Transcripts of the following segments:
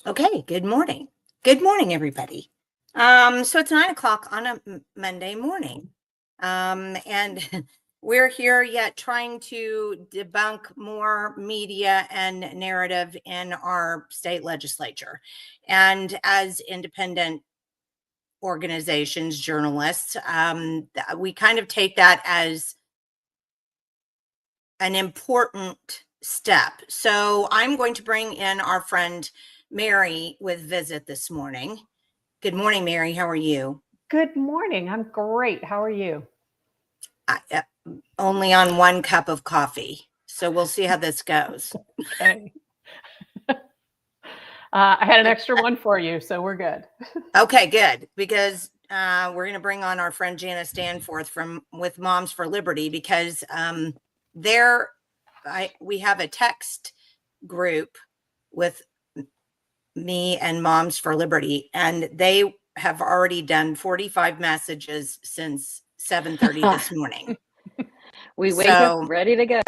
Okay, good morning. Good morning, everybody. So it's 9 o'clock on a Monday morning. And we're here yet trying to debunk more media and narrative in our state legislature. And as independent organizations, journalists, we kind of take that as an important step. So I'm going to bring in our friend Mary with Visit this morning. Good morning, Mary. How are you? Good morning. I'm great. How are you? Only on 1 cup of coffee. So we'll see how this goes. Okay. I had an extra one for you, so we're good. Okay, good. Because we're going to bring on our friend Janice Danforth with Moms for Liberty, because we have a text group with me and Moms for Liberty, and they have already done 45 messages since 7:30 this morning. We wake up ready to go.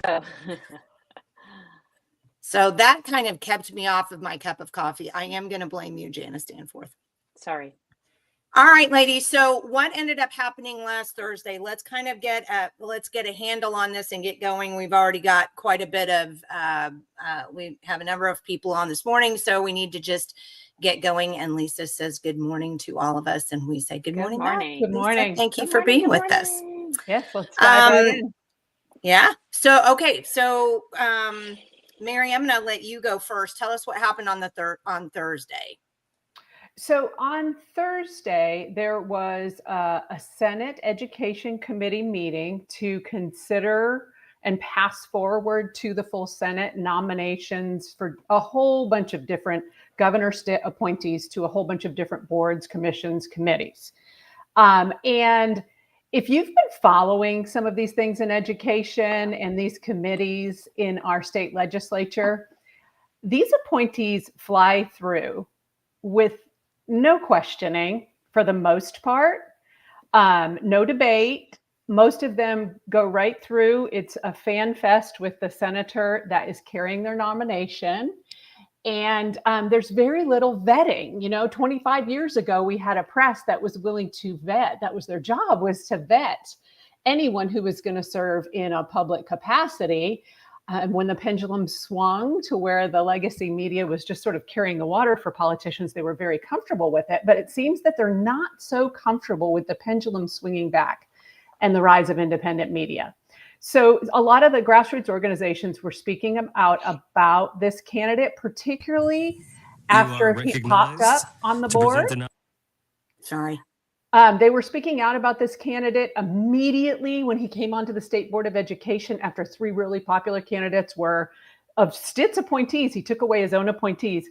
So that kind of kept me off of my cup of coffee. I am going to blame you, Janice Danforth. Sorry. All right, ladies. So what ended up happening last Thursday? Let's kind of get a handle on this and get going. We've already got quite a bit of, we have a number of people on this morning, so we need to just get going. And Lisa says good morning to all of us, and we say good morning. Good morning. Lisa, thank you for being with us. Yes, let's dive right in. Yeah. So, okay. So, Mary, I'm going to let you go first. Tell us what happened on Thursday. So on Thursday, there was a Senate Education Committee meeting to consider and pass forward to the full Senate nominations for a whole bunch of different Governor Stitt appointees to a whole bunch of different boards, commissions, committees. And if you've been following some of these things in education and these committees in our state legislature, these appointees fly through with no questioning for the most part, no debate. Most of them go right through. It's a fan fest with the senator that is carrying their nomination. And there's very little vetting. 25 years ago, we had a press that was willing to vet. That was their job, was to vet anyone who was going to serve in a public capacity. When the pendulum swung to where the legacy media was just sort of carrying the water for politicians, they were very comfortable with it. But it seems that they're not so comfortable with the pendulum swinging back and the rise of independent media. So a lot of the grassroots organizations were speaking out about this candidate, particularly after he popped up on the board. Sorry. They were speaking out about this candidate immediately when he came onto the State Board of Education after 3 really popular candidates were of Stitt's appointees. He took away his own appointees.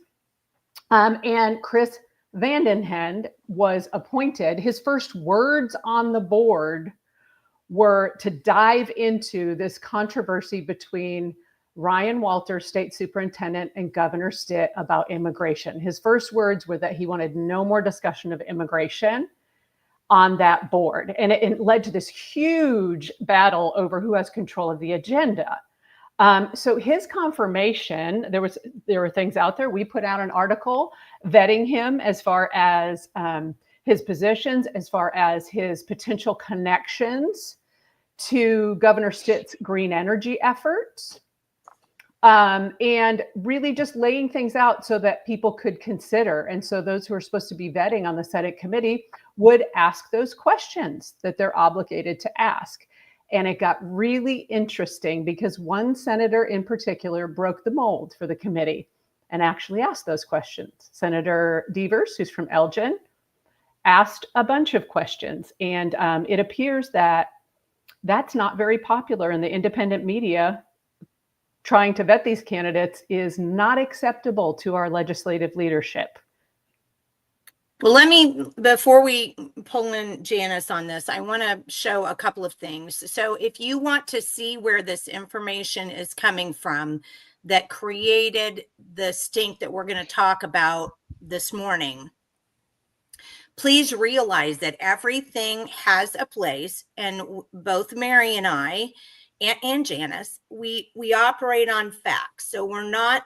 And Chris VanDenhende was appointed. His first words on the board were to dive into this controversy between Ryan Walters, state superintendent, and Governor Stitt about immigration. His first words were that he wanted no more discussion of immigration on that board. And it led to this huge battle over who has control of the agenda. So his confirmation, there were things out there. We put out an article vetting him as far as his positions, as far as his potential connections to Governor Stitt's green energy efforts. And really just laying things out so that people could consider. And so those who are supposed to be vetting on the Senate committee would ask those questions that they're obligated to ask. And it got really interesting because one senator in particular broke the mold for the committee and actually asked those questions. Senator Deevers, who's from Elgin, asked a bunch of questions. And it appears that that's not very popular in the independent media. Trying to vet these candidates is not acceptable to our legislative leadership. Well, before we pull in Janice on this, I want to show a couple of things. So if you want to see where this information is coming from that created the stink that we're going to talk about this morning, please realize that everything has a place, and both Mary and I and Janice, we operate on facts. So we're not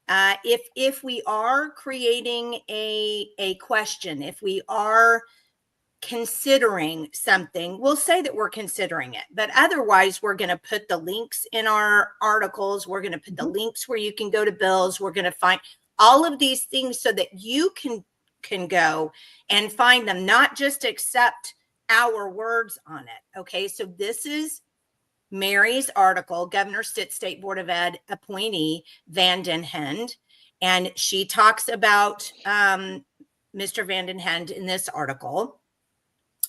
if we are creating a question, if we are considering something, we'll say that we're considering it. But otherwise, we're going to put the links in our articles. We're going to put the links where you can go to bills. We're going to find all of these things so that you can go and find them, not just accept our words on it. Okay, so this is Mary's article, Governor Stitt State Board of Ed appointee VanDenhende, and she talks about Mr. VanDenhende in this article.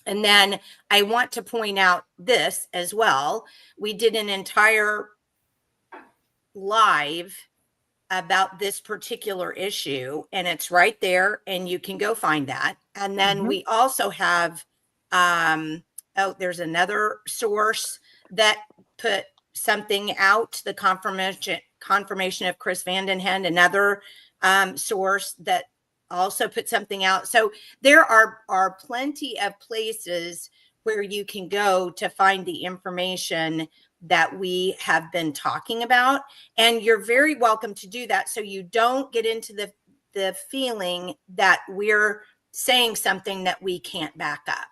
And then I want to point out this as well. We did an entire live about this particular issue, and it's right there, and you can go find that. And then we also have, there's another source that put something out, the confirmation of Chris VanDenhende, another source that also put something out. So there are plenty of places where you can go to find the information that we have been talking about, and you're very welcome to do that, so you don't get into the feeling that we're saying something that we can't back up.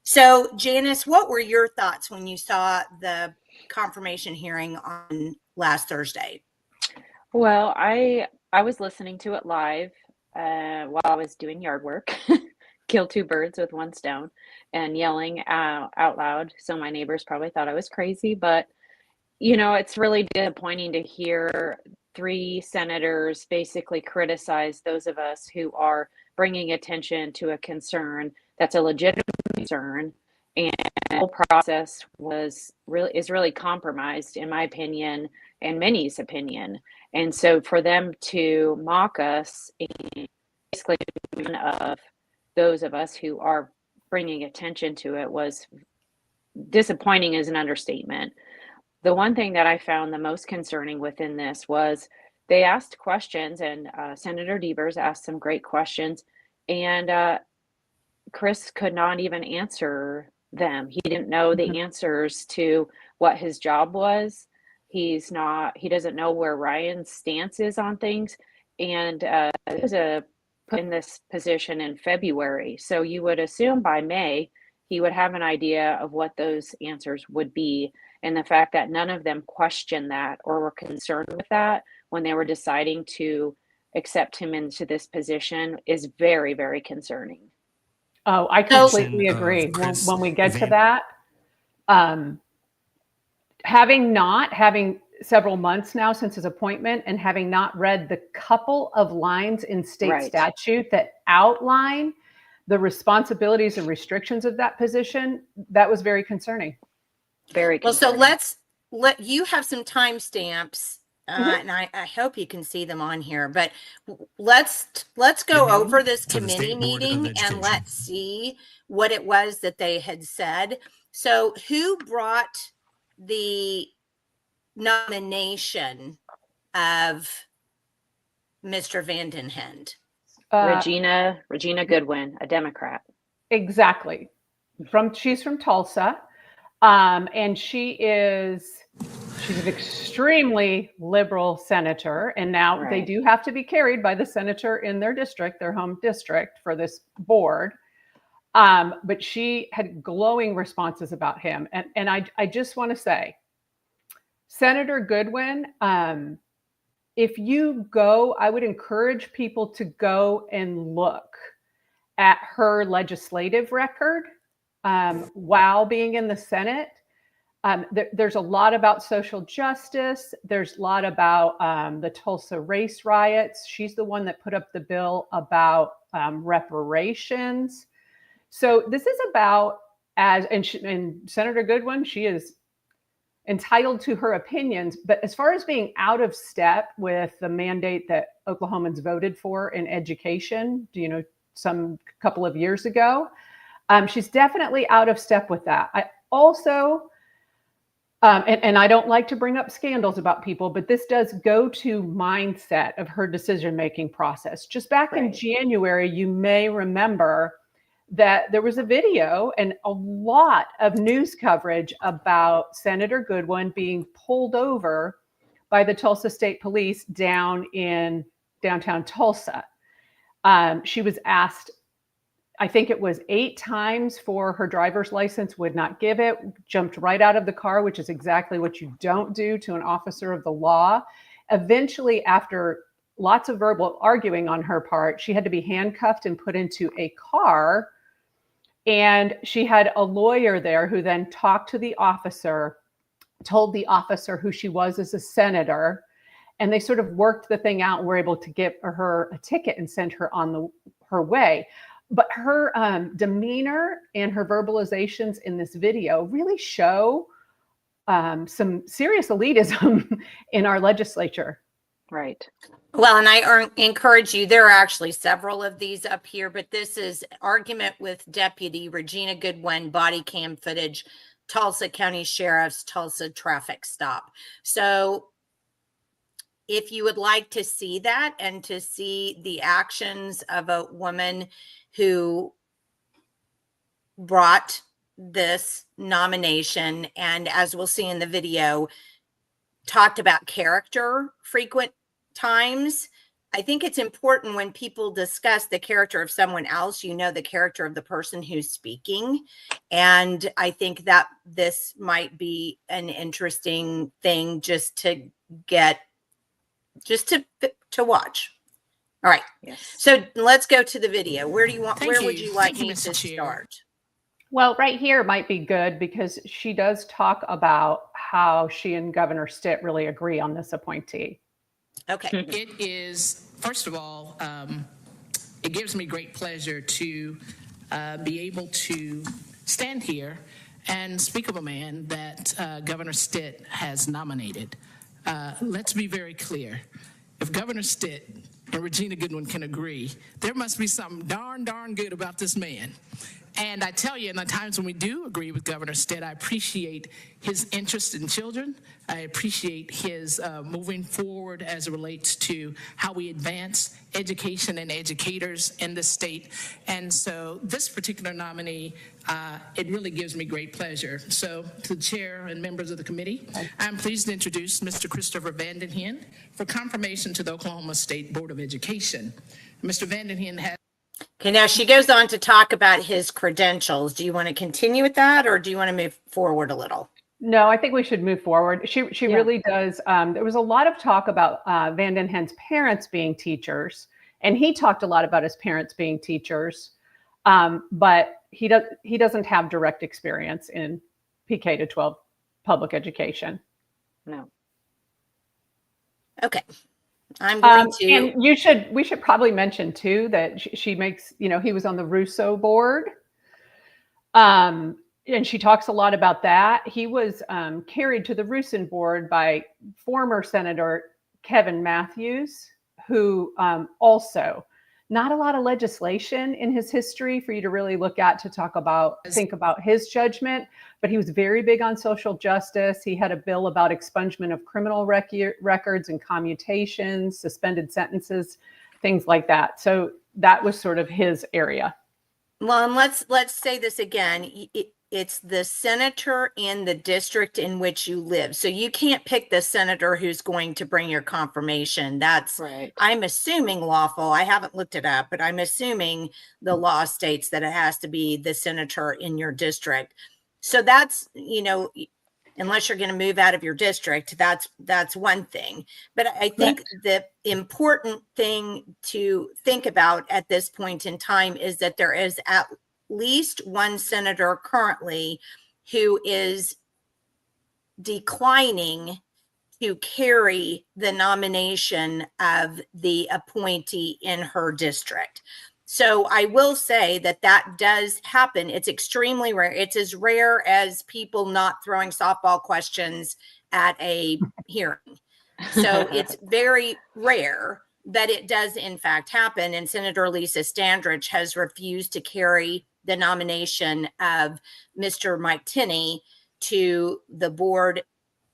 So Janice, what were your thoughts when you saw the confirmation hearing on last Thursday? Well, I was listening to it live while I was doing yard work, kill two birds with one stone, and yelling out loud. So my neighbors probably thought I was crazy, but it's really disappointing to hear three senators basically criticize those of us who are bringing attention to a concern that's a legitimate concern, and the whole process is really compromised, in my opinion, and many's opinion. And so for them to mock us, and basically one of those of us who are bringing attention to it, was disappointing is an understatement. The one thing that I found the most concerning within this was they asked questions, and Senator Deevers asked some great questions, and Chris could not even answer them. He didn't know the answers to what his job was. He doesn't know where Ryan's stance is on things. And he was put in this position in February. So you would assume by May, he would have an idea of what those answers would be. And the fact that none of them questioned that or were concerned with that when they were deciding to accept him into this position is very, very concerning. Oh, I completely agree. When we get to that, having several months now since his appointment and having not read the couple of lines in state statute that outline the responsibilities and restrictions of that position, that was very concerning. Very concerning. Well, so let you have some timestamps, and I hope you can see them on here, but let's go over this committee meeting and let's see what it was that they had said. So who brought the nomination of Mr. VanDenhende? Regina Goodwin, a Democrat. Exactly. She's from Tulsa. And she's an extremely liberal senator. And now they do have to be carried by the senator in their district, their home district, for this board. But she had glowing responses about him. And I just want to say, Senator Goodwin, if you go, I would encourage people to go and look at her legislative record while being in the Senate. There's a lot about social justice. There's a lot about the Tulsa race riots. She's the one that put up the bill about reparations. So this is about, and Senator Goodwin, she is entitled to her opinions, but as far as being out of step with the mandate that Oklahomans voted for in education, some couple of years ago. She's definitely out of step with that. I also, and I don't like to bring up scandals about people, but this does go to mindset of her decision-making process. Just back in January, you may remember that there was a video and a lot of news coverage about Senator Goodwin being pulled over by the Tulsa State Police down in downtown Tulsa. She was asked, I think it was 8 times for her driver's license, would not give it, jumped right out of the car, which is exactly what you don't do to an officer of the law. Eventually, after lots of verbal arguing on her part, she had to be handcuffed and put into a car. And she had a lawyer there who then talked to the officer, told the officer who she was as a senator, and they sort of worked the thing out and were able to give her a ticket and send her on her way. But her demeanor and her verbalizations in this video really show some serious elitism in our legislature. Right. Well, and I encourage you, there are actually several of these up here, but this is argument with Deputy Regina Goodwin, body cam footage, Tulsa County Sheriff's Tulsa traffic stop. So if you would like to see that and to see the actions of a woman who brought this nomination, and as we'll see in the video, talked about character frequent times, I think it's important when people discuss the character of someone else, you know, the character of the person who's speaking. And I think that this might be an interesting thing just to get, just to watch. All right. Yes. So let's go to the video. Where do you want, Thank where you. would you like Thank you, me Mr. to Chair. start? Well, right here might be good because she does talk about how she and Governor Stitt really agree on this appointee. Okay. It is, first of all, it gives me great pleasure to be able to stand here and speak of a man that Governor Stitt has nominated. Let's be very clear. If Governor Stitt and Regina Goodwin can agree, there must be something darn good about this man. And I tell you, in the times when we do agree with Governor Stitt, I appreciate his interest in children. I appreciate his moving forward as it relates to how we advance education and educators in the state. And so this particular nominee, it really gives me great pleasure. So to the chair and members of the committee, I'm pleased to introduce Mr. Christopher VanDenhende for confirmation to the Oklahoma State Board of Education. Mr. VanDenhende has. Okay, now she goes on to talk about his credentials. Do you want to continue with that, or do you want to move forward a little? No, I think we should move forward. She really does. There was a lot of talk about VanDenhende's parents being teachers, and he talked a lot about his parents being teachers, but he doesn't have direct experience in PK to 12 public education. No. Okay. I'm going to. And we should probably mention too that she makes, he was on the RUSO board. And she talks a lot about that. He was carried to the RUSO board by former Senator Kevin Matthews, who also not a lot of legislation in his history for you to really look at to think about his judgment, but he was very big on social justice. He had a bill about expungement of criminal records and commutations, suspended sentences, things like that. So that was sort of his area. Well, and let's say this again. It's the senator in the district in which you live. So you can't pick the senator who's going to bring your confirmation. That's right. I'm assuming lawful. I haven't looked it up, but I'm assuming the law states that it has to be the senator in your district. So that's, unless you're going to move out of your district, that's one thing. But I think the important thing to think about at this point in time is that there is at least one senator currently who is declining to carry the nomination of the appointee in her district. So I will say that does happen. It's extremely rare. It's as rare as people not throwing softball questions at a hearing. So it's very rare, that it does in fact happen. And Senator Lisa Standridge has refused to carry the nomination of Mr. Mike Tinney to the board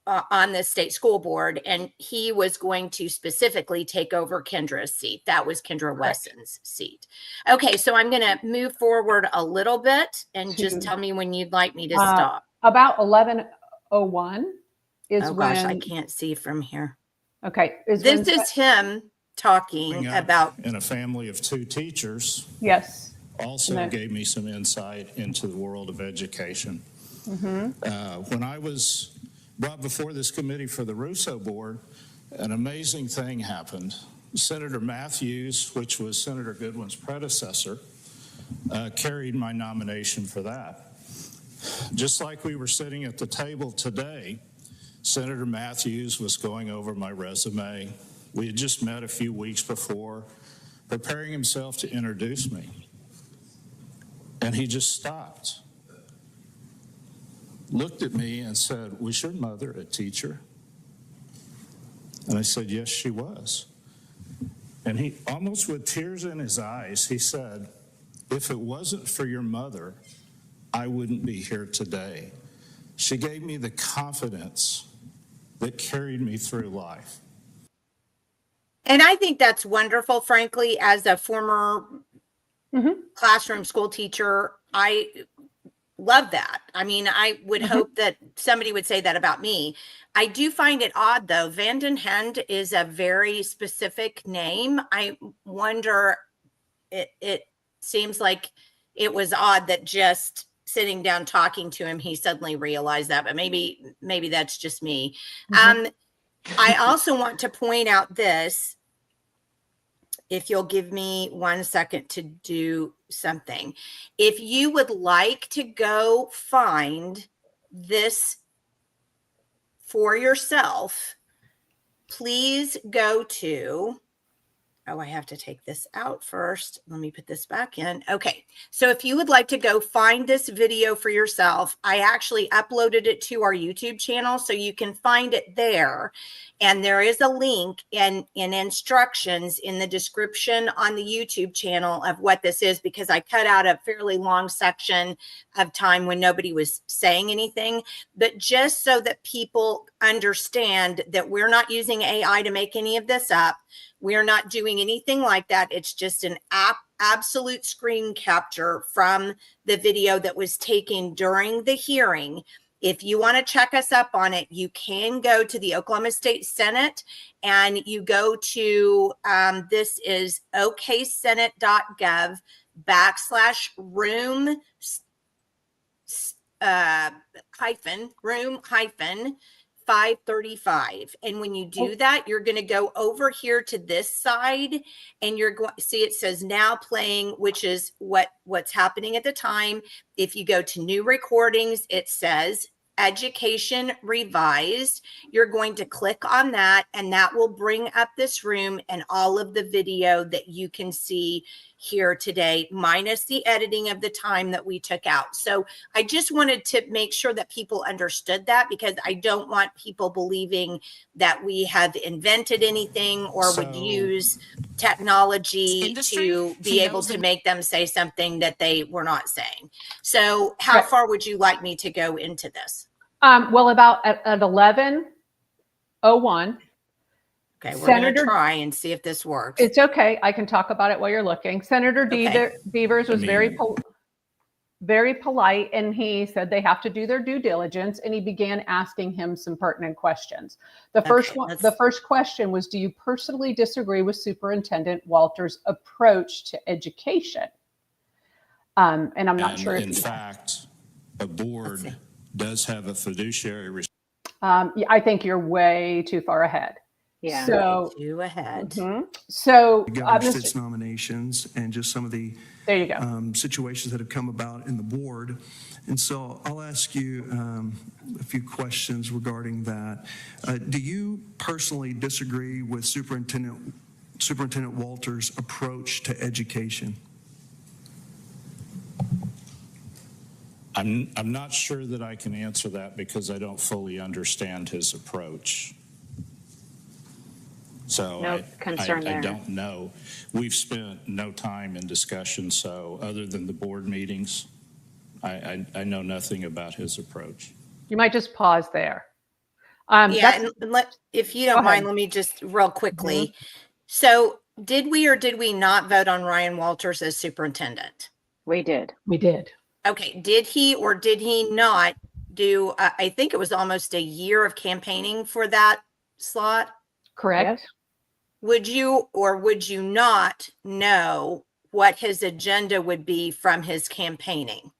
on the state school board, and he was going to specifically take over Kendra's seat. That was Kendra Wesson's seat. Okay, so I'm going to move forward a little bit and just tell me when you'd like me to stop. About 11:01 is when. Gosh, I can't see from here. Okay, this is him talking about in a family of 2 teachers. Yes. Also gave me some insight into the world of education. When I was brought before this committee for the RUSO board, an amazing thing happened. Senator Matthews, which was Senator Goodwin's predecessor, carried my nomination for that. Just like we were sitting at the table today, Senator Matthews was going over my resume. We had just met a few weeks before, preparing himself to introduce me. And he just stopped, looked at me and said, "Was your mother a teacher?" And I said, "Yes, she was." And he, almost with tears in his eyes, he said, "If it wasn't for your mother, I wouldn't be here today. She gave me the confidence that carried me through life." And I think that's wonderful, frankly, as a former classroom school teacher. I love that. I mean, I would hope that somebody would say that about me. I do find it odd, though. VanDenhende is a very specific name. I wonder, it seems like it was odd that just sitting down talking to him, he suddenly realized that, but maybe that's just me. I also want to point out this, if you'll give me 1 second to do something. If you would like to go find this for yourself, please go to, I have to take this out first. Let me put this back in. Okay. So if you would like to go find this video for yourself, I actually uploaded it to our YouTube channel, so you can find it there. And there is a link in instructions in the description on the YouTube channel of what this is, because I cut out a fairly long section of time when nobody was saying anything. But just so that people understand that we're not using AI to make any of this up. We're not doing anything like that. It's just an absolute screen capture from the video that was taken during the hearing. If you want to check us up on it, you can go to the Oklahoma State Senate and you go to, this is oksenate.gov/room room 535. And when you do that, you're going to go over here to this side and you're going to see it says now playing, which is what's happening at the time. If you go to new recordings, it says Education Revised. You're going to click on that and that will bring up this room and all of the video that you can see here today, minus the editing of the time that we took out. So I just wanted to make sure that people understood that, because I don't want people believing that we have invented anything or would use technology to be able to make them say something that they were not saying. So how far would you like me to go into this? Well, about at 11:01. Okay, we're going to try and see if this works. It's okay. I can talk about it while you're looking. Senator Deevers was very polite, and he said they have to do their due diligence, and he began asking him some pertinent questions. The first question was, do you personally disagree with Superintendent Walters' approach to education? And I'm not sure. In fact, a board does have a fiduciary. I think you're way too far ahead. Yeah. So too ahead. So Governor Stitt's nominations and just some of the there you go. Situations that have come about in the board. And so I'll ask you a few questions regarding that. Do you personally disagree with Superintendent Walters' approach to education? I'm not sure that I can answer that because I don't fully understand his approach. So No concern I there. don't know. We've spent no time in discussion, so other than the board meetings, I know nothing about his approach. You might just pause there. Yeah, and if you Go don't mind, ahead. let me just real quickly. So did we or did we not vote on Ryan Walters as superintendent? We did. We did. Okay, did he or did he not do, I think it was almost a year of campaigning for that slot? Correct. Would you or would you not know what his agenda would be from his campaigning?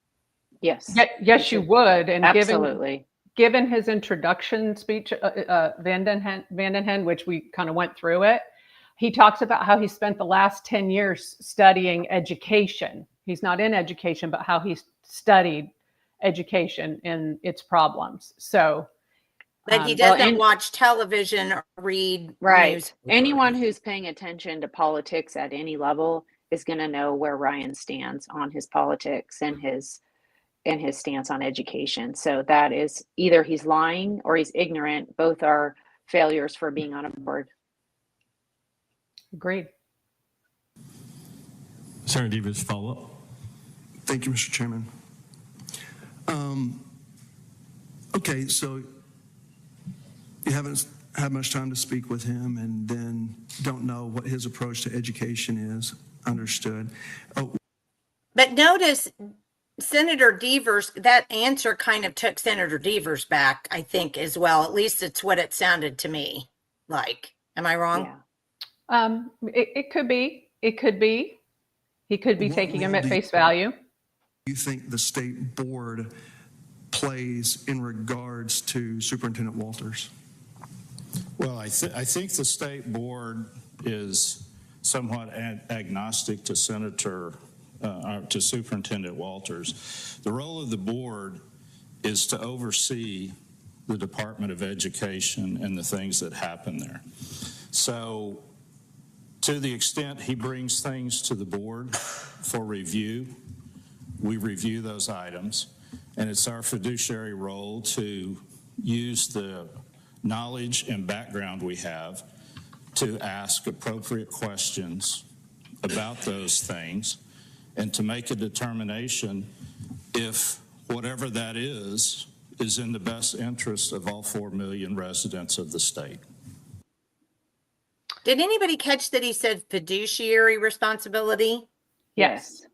Yes. Yes, you would. And Absolutely. given his introduction speech, VanDenhende, which we kind of went through it, he talks about how he spent the last 10 years studying education. He's not in education, but how he studied education and its problems. So, But he well, doesn't and- watch television or read Right. news. Anyone who's paying attention to politics at any level is going to know where Ryan stands on his politics and his stance on education. So that is either he's lying or he's ignorant. Both are failures for being on a board. agreed. Senator Deevers, follow up. Thank you, Mr. Chairman. Okay, so you haven't had much time to speak with him and then don't know what his approach to education is. Understood. Oh, But notice Senator Deevers, that answer kind of took Senator Deevers back, I think, as well. At least it's what it sounded to me like. Am I wrong? Yeah. It could be. It could be. He could be What taking him role at do you- face value. you think the state board plays in regards to Superintendent Walters? Well, I think the state board is somewhat agnostic to to Superintendent Walters. The role of the board is to oversee the Department of Education and the things that happen there. So to the extent he brings things to the board for review, we review those items, and it's our fiduciary role to use the knowledge and background we have to ask appropriate questions about those things and to make a determination if whatever that is in the best interest of all 4 million residents of the state. Did anybody catch that he said fiduciary responsibility? Yes.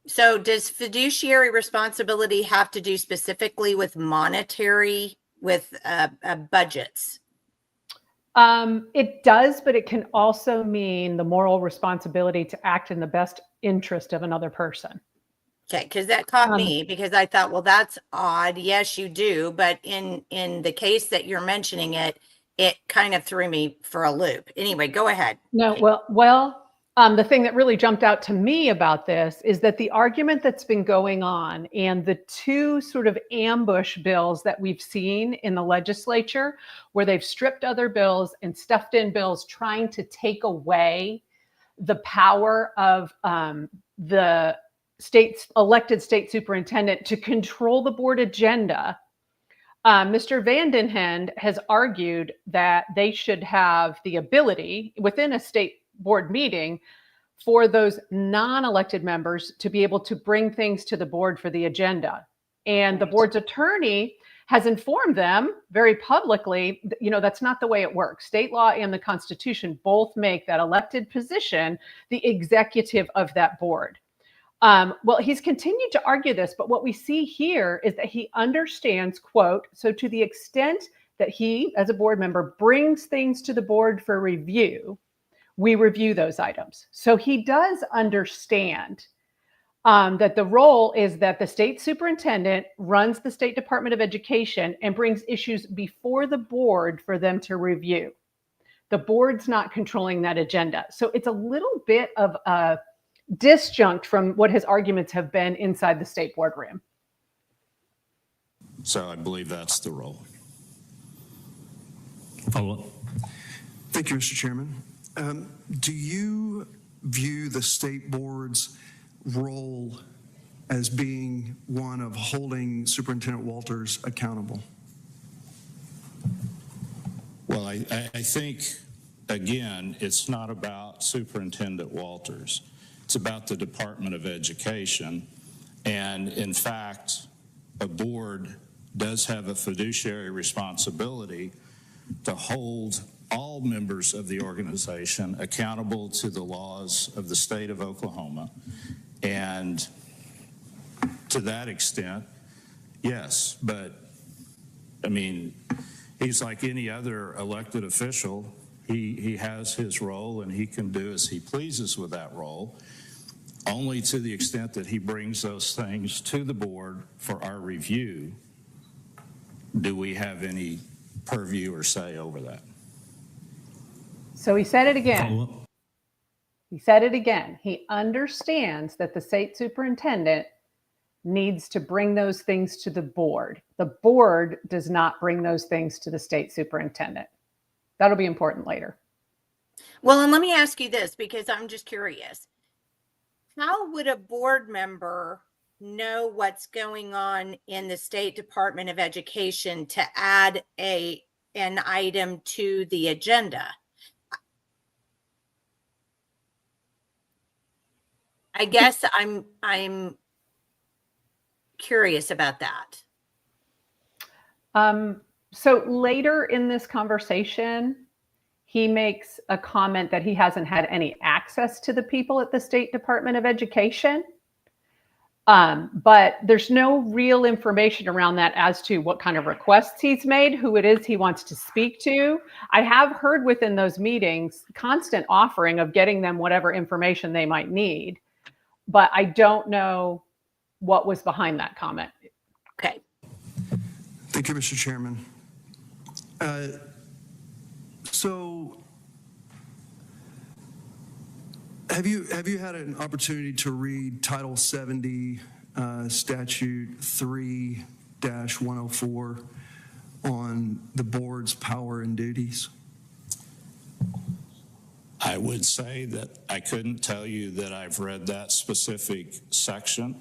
So does fiduciary responsibility have to do specifically with monetary, with budgets? It does, but it can also mean the moral responsibility to act in the best interest of another person. Okay, because that caught me because I thought, well, that's odd. Yes, you do, but in the case that you're mentioning it, it kind of threw me for a loop. Anyway, go ahead. No, the thing that really jumped out to me about this is that the argument that's been going on and the two sort of ambush bills that we've seen in the legislature, where they've stripped other bills and stuffed in bills trying to take away the power of the elected state superintendent to control the board agenda. Mr. VanDenhende has argued that they should have the ability within a state board meeting for those non-elected members to be able to bring things to the board for the agenda. And the board's attorney has informed them very publicly, that's not the way it works. State law and the Constitution both make that elected position the executive of that board. Well, he's continued to argue this, but what we see here is that he understands, quote, so to the extent that he, as a board member, brings things to the board for review, we review those items. So he does understand that the role is that the state superintendent runs the State Department of Education and brings issues before the board for them to review. The board's not controlling that agenda. So it's a little bit of a disjunct from what his arguments have been inside the state boardroom. So I believe that's the role. Follow up. Thank you, Mr. Chairman. Do you view the state board's role as being one of holding Superintendent Walters accountable? Well, I think again, it's not about Superintendent Walters. It's about the Department of Education. And in fact, a board does have a fiduciary responsibility to hold all members of the organization accountable to the laws of the state of Oklahoma. And to that extent, yes, but I mean, he's like any other elected official. He has his role and he can do as he pleases with that role, only to the extent that he brings those things to the board for our review. Do we have any purview or say over that? So he said it again. He said it again. He understands that the state superintendent needs to bring those things to the board. The board does not bring those things to the state superintendent. That'll be important later. Well, and let me ask you this, because I'm just curious. How would a board member know what's going on in the State Department of Education to add an item to the agenda? I guess I'm curious about that. So later in this conversation, he makes a comment that he hasn't had any access to the people at the State Department of Education. But there's no real information around that as to what kind of requests he's made, who it is he wants to speak to. I have heard within those meetings constant offering of getting them whatever information they might need, but I don't know what was behind that comment. Okay. Thank you, Mr. Chairman. So have you had an opportunity to read Title 70, Statute 3-104 on the board's power and duties? I would say that I couldn't tell you that I've read that specific section.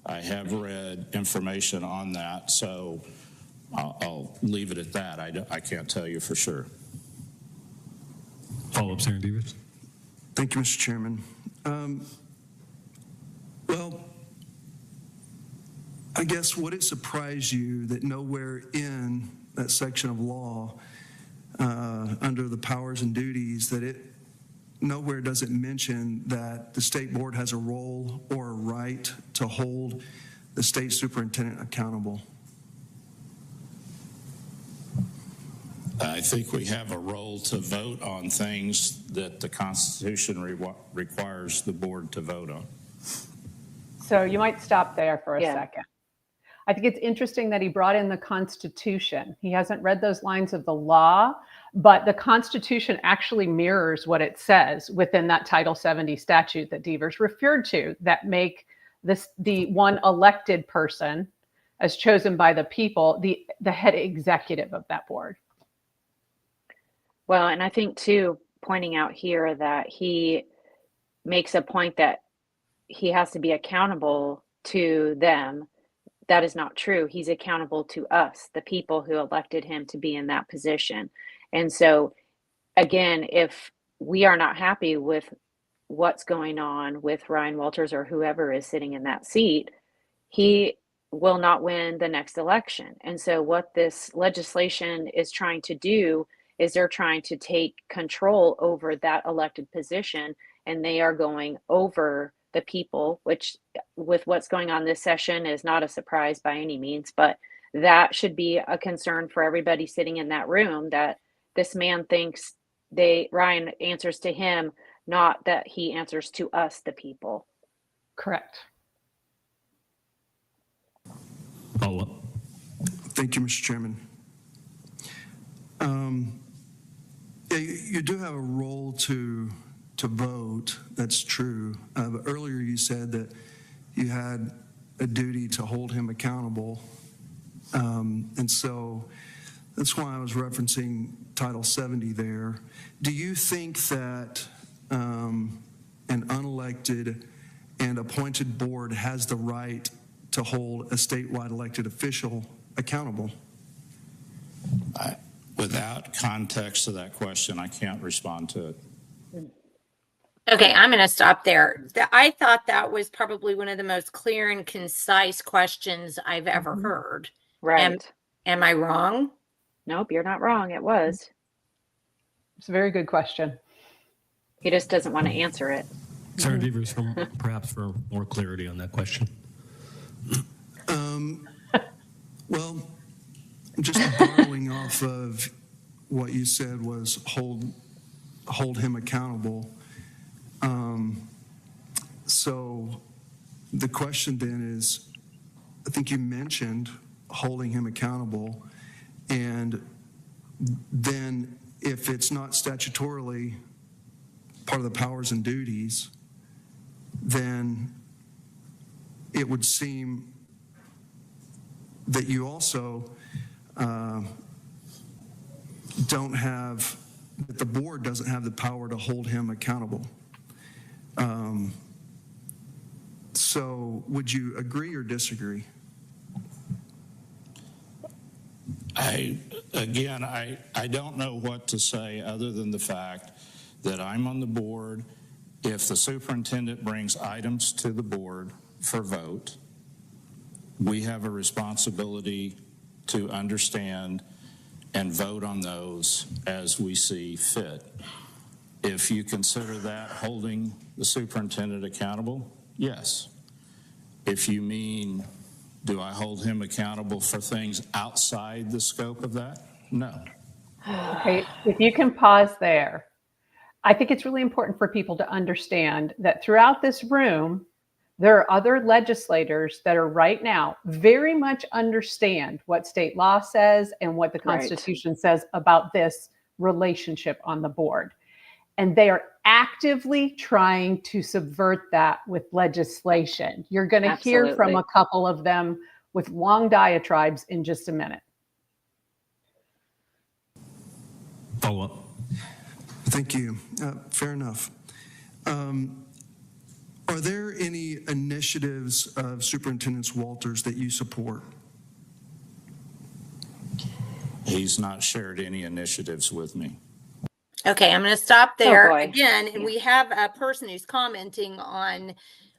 I have read information on that, so I'll leave it at that. I can't tell you for sure. Follow-up, Senator Deevers. Thank you, Mr. Chairman. Well, I guess would it surprise you that nowhere in that section of law under the powers and duties nowhere does it mention that the state board has a role or a right to hold the state superintendent accountable? I think we have a role to vote on things that the Constitution requires the board to vote on. So you might stop there for a Yeah. second. I think it's interesting that he brought in the Constitution. He hasn't read those lines of the law, but the Constitution actually mirrors what it says within that Title 70 statute that Deevers referred to, that make this the one elected person as chosen by the people, the head executive of that board. Well, and I think too, pointing out here that he makes a point that he has to be accountable to them. That is not true. He's accountable to us, the people who elected him to be in that position. And so, again, if we are not happy with what's going on with Ryan Walters or whoever is sitting in that seat, he will not win the next election. And so what this legislation is trying to do is they're trying to take control over that elected position, and they are going over the people, which with what's going on this session is not a surprise by any means, but that should be a concern for everybody sitting in that room, that this man thinks Ryan answers to him, not that he answers to us, the people. Correct. Follow-up. Thank you, Mr. Chairman. You do have a role to vote. That's true. But earlier you said that you had a duty to hold him accountable. And so that's why I was referencing Title 70 there. Do you think that an unelected and appointed board has the right to hold a statewide elected official accountable? Without context to that question, I can't respond to it. Okay, I'm going to stop there. I thought that was probably one of the most clear and concise questions I've ever heard. Right. Am I wrong? Nope, you're not wrong. It was. It's a very good question. He just doesn't want to answer it. Sarah Deevers, perhaps for more clarity on that question. Well, just borrowing off of what you said was hold him accountable. So the question then is, I think you mentioned holding him accountable, and then if it's not statutorily part of the powers and duties, then it would seem that you also that the board doesn't have the power to hold him accountable. So would you agree or disagree? I don't know what to say other than the fact that I'm on the board. If the superintendent brings items to the board for vote, we have a responsibility to understand and vote on those as we see fit. If you consider that holding the superintendent accountable, yes. If you mean, do I hold him accountable for things outside the scope of that? No. Okay, if you can pause there. I think it's really important for people to understand that throughout this room, there are other legislators that are right now very much understand what state law says and what the Constitution says about this relationship on the board. And they are actively trying to subvert that with legislation. You're going to hear from a couple of them with long diatribes in just a minute. Follow up. Thank you. Fair enough. Are there any initiatives of Superintendent Walters that you support? He's not shared any initiatives with me. Okay, I'm going to stop there boy. again. And we have a person who's commenting on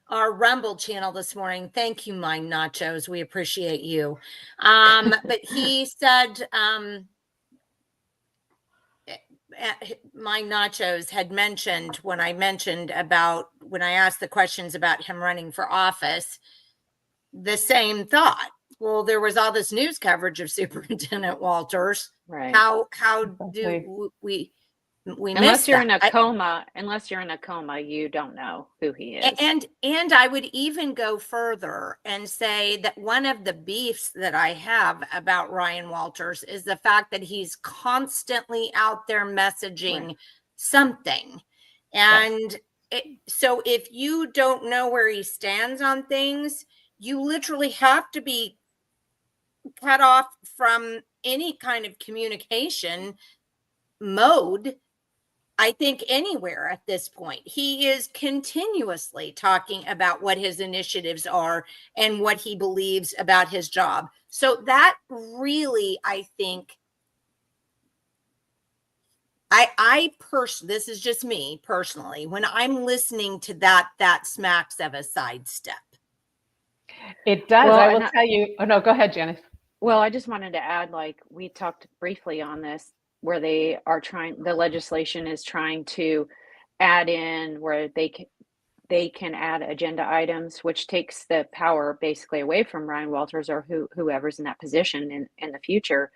our Rumble channel this morning. Thank you, my nachos. We appreciate you. But he said, my nachos had mentioned when I asked the questions about him running for office, the same thought. Well, there was all this news coverage of Superintendent Walters. Right. How do we unless you're in a coma, you don't know who he is. And I would even go further and say that one of the beefs that I have about Ryan Walters is the fact that he's constantly out there messaging something. And so if you don't know where he stands on things, you literally have to be cut off from any kind of communication mode. I think anywhere at this point. He is continuously talking about what his initiatives are and what he believes about his job. So that really, I think, this is just me personally, when I'm listening to that smacks of a sidestep. It does. Well, I will tell you. Oh, no, go ahead, Janice. Well, I just wanted to add, like, we talked briefly on this, where the legislation is trying to add in where they can add agenda items, which takes the power basically away from Ryan Walters or whoever's in that position in the future.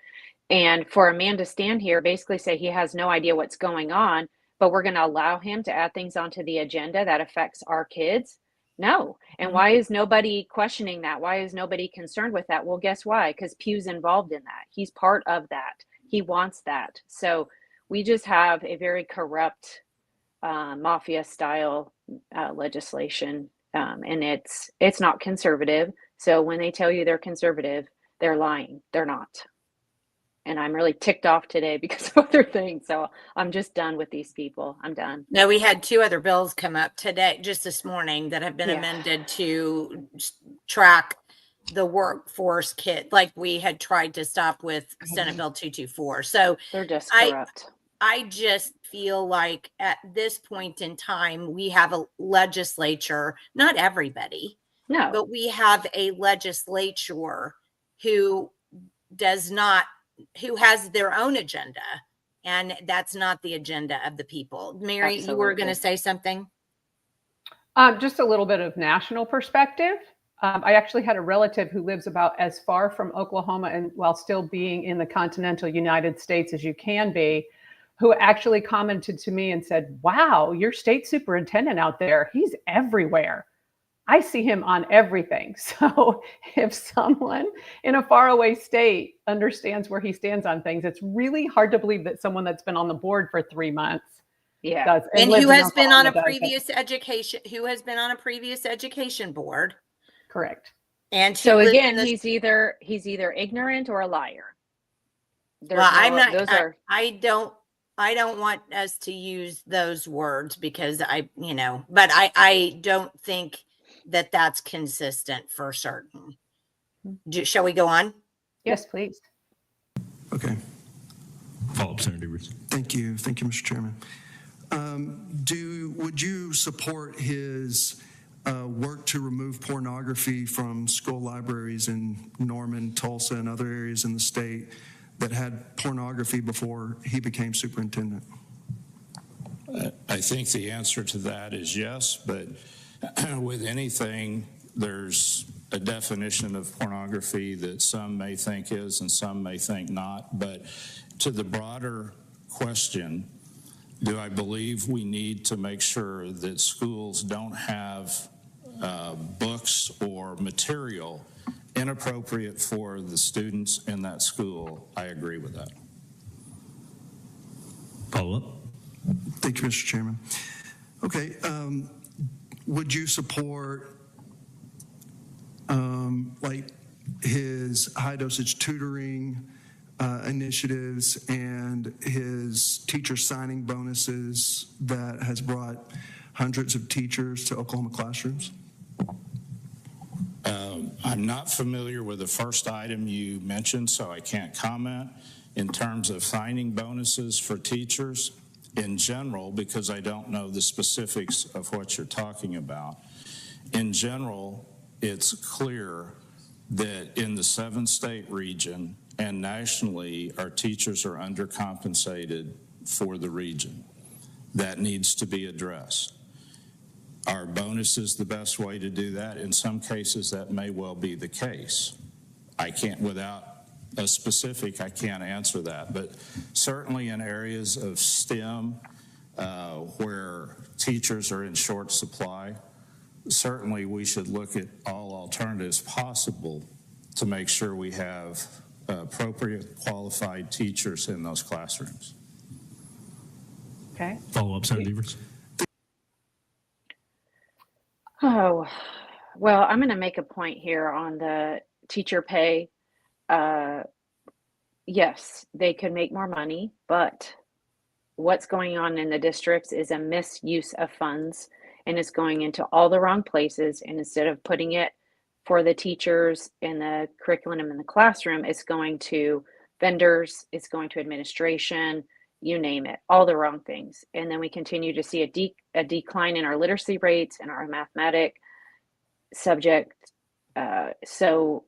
And for a man to stand here, basically say he has no idea what's going on, but we're going to allow him to add things onto the agenda that affects our kids. No. And why is nobody questioning that? Why is nobody concerned with that? Well, guess why? Because Pew's involved in that. He's part of that. He wants that. So we just have a very corrupt mafia style legislation. And it's not conservative. So when they tell you they're conservative, they're lying. They're not. And I'm really ticked off today because of other things. So I'm just done with these people. I'm done. No, we had 2 other bills come up today, just this morning, that have been amended to track the workforce kit, like we had tried to stop with Senate Bill 224. So They're just I- corrupt. I just feel like at this point in time, we have a legislature, not everybody, No, but we have a legislature who who has their own agenda. And that's not the agenda of the people. Mary, you were going to Absolutely. say something? Just a little bit of national perspective. I actually had a relative who lives about as far from Oklahoma and while still being in the continental United States as you can be, who actually commented to me and said, wow, your state superintendent out there, he's everywhere. I see him on everything. So if someone in a faraway state understands where he stands on things, it's really hard to believe that someone that's been on the board for 3 months yeah. does. And lives who in has been on a Oklahoma does it. previous education board. Correct. And So who lives again, in he's either ignorant or a liar. well, I'm not, Those are I don't want us to use those words because but I don't think that that's consistent for certain. Shall we go on? Yes, please. Okay. Follow up, Senator Deevers. Thank you. Thank you, Mr. Chairman. Would you support his work to remove pornography from school libraries in Norman, Tulsa, and other areas in the state that had pornography before he became superintendent? I think the answer to that is yes, but with anything, there's a definition of pornography that some may think is and some may think not. But to the broader question, do I believe we need to make sure that schools don't have books or material inappropriate for the students in that school? I agree with that. Follow up. Thank you, Mr. Chairman. Okay. Would you support like his high dosage tutoring initiatives and his teacher signing bonuses that has brought hundreds of teachers to Oklahoma classrooms? I'm not familiar with the first item you mentioned, so I can't comment. In terms of signing bonuses for teachers in general, because I don't know the specifics of what you're talking about, in general, it's clear that in the 7-state region and nationally, our teachers are undercompensated for the region. That needs to be addressed. Are bonuses the best way to do that? In some cases, that may well be the case. I can't, without a specific, I can't answer that. But certainly in areas of STEM where teachers are in short supply, certainly we should look at all alternatives possible to make sure we have appropriate qualified teachers in those classrooms. Okay. Follow up, Senator Deevers. Oh, well, I'm going to make a point here on the teacher pay. Yes, they could make more money, but what's going on in the districts is a misuse of funds and it's going into all the wrong places. And instead of putting it for the teachers in the curriculum in the classroom, it's going to vendors, it's going to administration, you name it, all the wrong things. And then we continue to see a decline in our literacy rates and our mathematic subject. So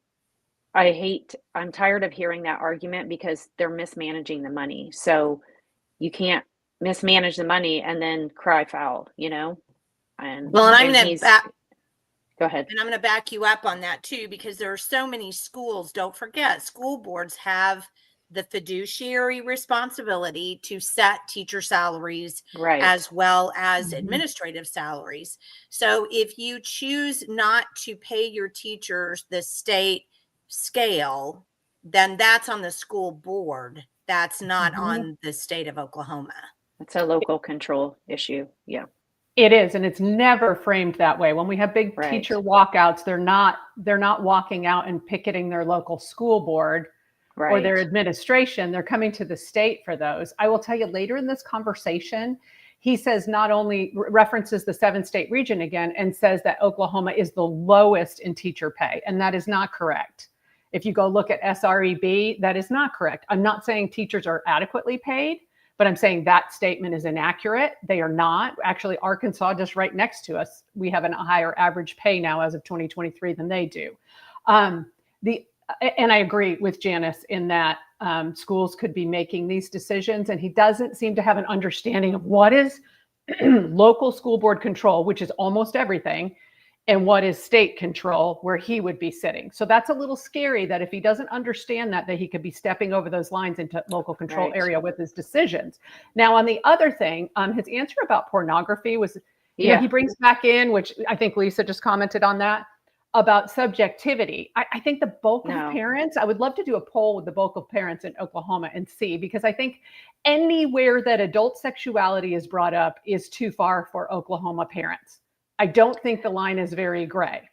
I'm tired of hearing that argument because they're mismanaging the money. So you can't mismanage the money and then cry foul, And Well, and I'm and going he's- to go ahead. And I'm going to back you up on that too, because there are so many schools. Don't forget, school boards have the fiduciary responsibility to set teacher salaries Right. as well as administrative salaries. So if you choose not to pay your teachers the state scale, then that's on the school board. That's not on the state of Oklahoma. It's a local control issue. Yeah. It is, and it's never framed that way. When we have big Right. teacher walkouts, they're not walking out and picketing their local school board or their Right. administration. They're coming to the state for those. I will tell you later in this conversation, he says not only references the 7-state region again and says that Oklahoma is the lowest in teacher pay. And that is not correct. If you go look at SREB, that is not correct. I'm not saying teachers are adequately paid, but I'm saying that statement is inaccurate. They are not. Actually, Arkansas, just right next to us, we have a higher average pay now as of 2023 than they do. And I agree with Janice in that schools could be making these decisions, and he doesn't seem to have an understanding of what is local school board control, which is almost everything, and what is state control, where he would be sitting. So that's a little scary that if he doesn't understand that he could be stepping over those lines into local control area with his decisions. Now, on the other thing, his answer about pornography was, you know, he brings back in, which I think Lisa just commented on that, about subjectivity. I think the bulk of parents, I would love to do a poll with the bulk of parents in Oklahoma and see, because I think anywhere that adult sexuality is brought up is too far for Oklahoma parents. I don't think the line is very gray.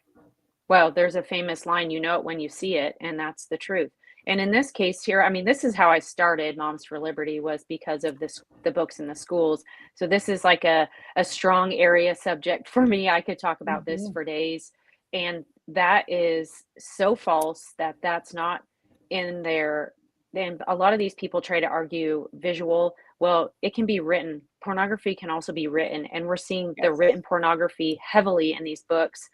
Well, there's a famous line, you know it when you see it, and that's the truth. And in this case here, I mean, this is how I started Moms for Liberty, was because of the books in the schools. So this is like a strong area subject for me. I could talk about this for days. And that is so false that that's not in there. And a lot of these people try to argue visual. Well, it can be written. Pornography can also be written. And we're seeing the written pornography heavily in these books.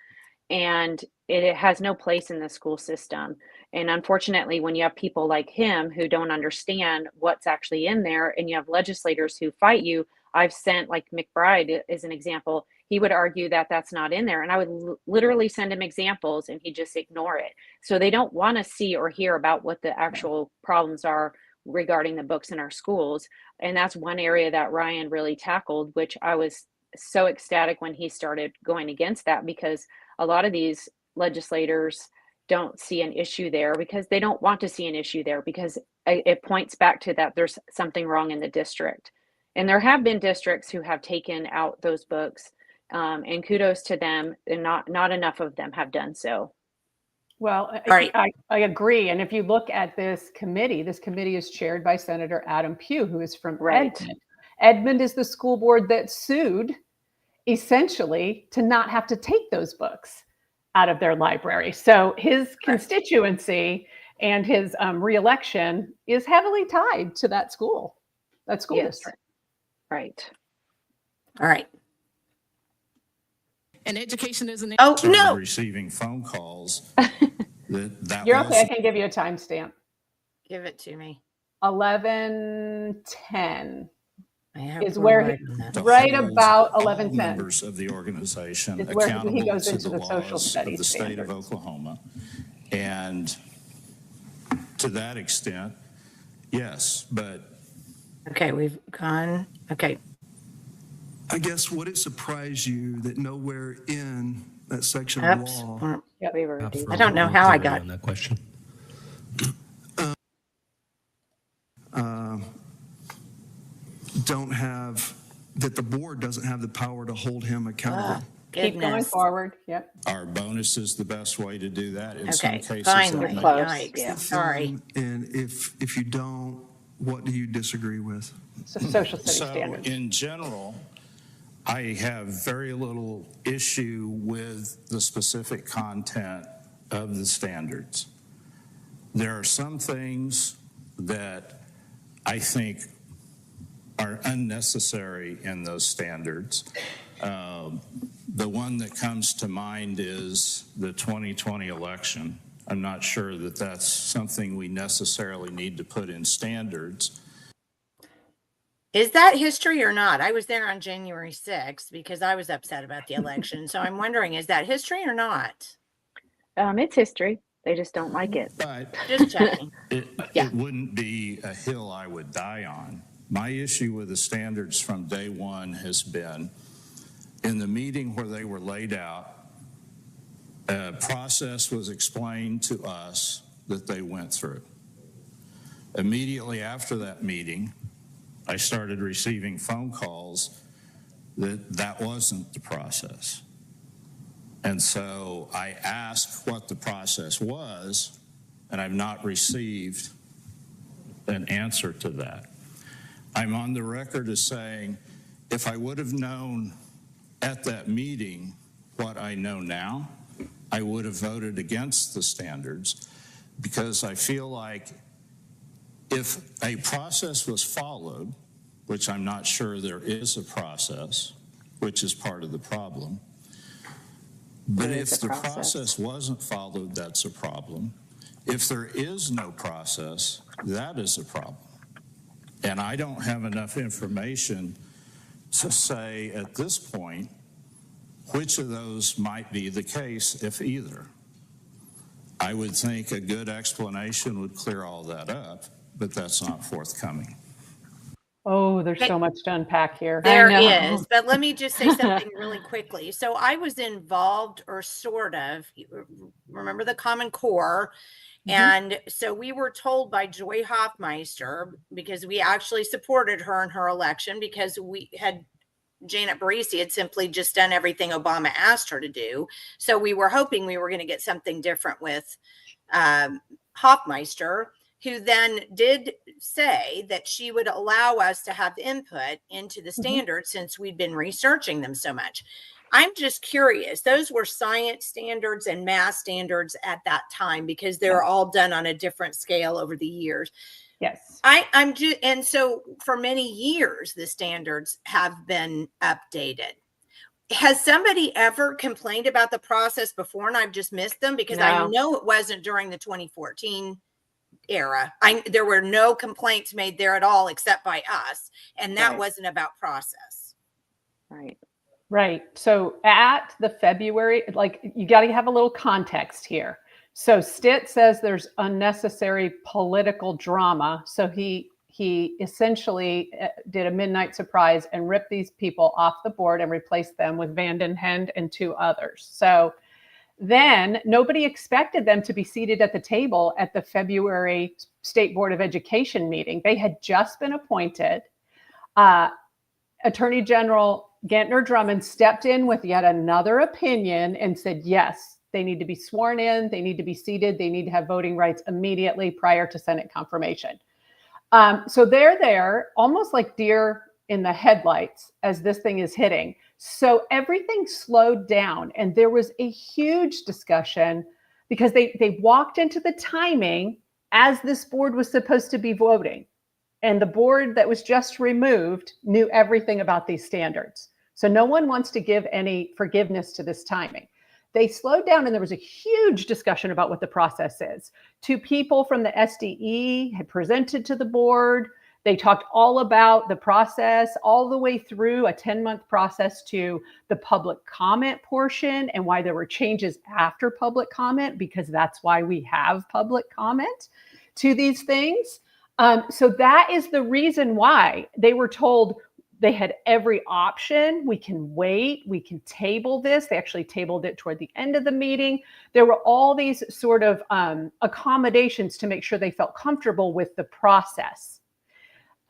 And it has no place in the school system. And unfortunately, when you have people like him who don't understand what's actually in there, and you have legislators who fight you, I've sent, like McBride is an example, he would argue that that's not in there. And I would literally send him examples and he'd just ignore it. So they don't want to see or hear about what the actual problems are regarding the books in our schools. And that's one area that Ryan really tackled, which I was so ecstatic when he started going against that, because a lot of these legislators don't see an issue there because they don't want to see an issue there, because it points back to that there's something wrong in the district. And there have been districts who have taken out those books, and kudos to them, and not enough of them have done so. Well, I agree. And if you look at this committee is chaired by Senator Adam Pugh, who is from Edmond. Edmond is the school board that sued essentially to not have to take those books out of their library. So his constituency and his reelection is heavily tied to that school district. Right. All right. And education is an receiving phone calls. You're okay. I can give you a timestamp. Give it to me. 11:10 is where right about 11:10. Members of the organization is where accountable he goes to into the the social laws studies of the state standards. of Oklahoma, and to that extent, yes. But okay, we've gone. Okay. I guess, would it surprise you that nowhere in that section of law? I don't know how I got on that question. Don't have that the board doesn't have the power to hold him accountable. Keep going forward. Yep. Our bonus is the best way to do that. In some cases, finally. Close. Yeah. Sorry. And if you don't, what do you disagree with? So social studies standards. In general, I have very little issue with the specific content of the standards. There are some things that I think are unnecessary in those standards. The one that comes to mind is the 2020 election. I'm not sure that that's something we necessarily need to put in standards. Is that history or not? I was there on January 6th because I was upset about the election. So I'm wondering, is that history or not? It's history. They just don't like it. But just checking. It wouldn't be a hill I would die on. My issue with the standards from day one has been, in the meeting where they were laid out, a process was explained to us that they went through. Immediately after that meeting, I started receiving phone calls that wasn't the process. And so I asked what the process was, and I've not received an answer to that. I'm on the record as saying, if I would have known at that meeting what I know now, I would have voted against the standards, because I feel like if a process was followed, which I'm not sure there is a process, which is part of the problem, but There is if a the process. process wasn't followed, that's a problem. If there is no process, that is a problem. And I don't have enough information to say at this point which of those might be the case, if either. I would think a good explanation would clear all that up, but that's not forthcoming. Oh, there's so much to unpack here. There I know. is, but let me just say something really quickly. So I was involved, or sort of, remember the Common Core? And so we were told by Joy Hoffmeister, because we actually supported her in her election, because we had Janet Barisi had simply just done everything Obama asked her to do. So we were hoping we were going to get something different with Hoffmeister, who then did say that she would allow us to have input into the standards since we'd been researching them so much. I'm just curious. Those were science standards and math standards at that time, because they were all done on a different scale over the years. Yes. I'm just, and so for many years, the standards have been updated. Has somebody ever complained about the process before and I've just missed them? Because I No. know it wasn't during the 2014 era. There were no complaints made there at all, except by us. And that Right. wasn't about process. Right. Right. So at the February, like, you got to have a little context here. So Stitt says there's unnecessary political drama. So he essentially did a midnight surprise and ripped these people off the board and replaced them with VanDenhende and 2 others. So then nobody expected them to be seated at the table at the February State Board of Education meeting. They had just been appointed. Attorney General Gentner Drummond stepped in with yet another opinion and said, yes, they need to be sworn in, they need to be seated, they need to have voting rights immediately prior to Senate confirmation. So they're there almost like deer in the headlights as this thing is hitting. So everything slowed down, and there was a huge discussion because they walked into the timing as this board was supposed to be voting. And the board that was just removed knew everything about these standards. So no one wants to give any forgiveness to this timing. They slowed down, and there was a huge discussion about what the process is. 2 people from the SDE had presented to the board. They talked all about the process, all the way through a 10-month process to the public comment portion, and why there were changes after public comment, because that's why we have public comment to these things. So that is the reason why they were told they had every option. We can wait, we can table this. They actually tabled it toward the end of the meeting. There were all these sort of accommodations to make sure they felt comfortable with the process.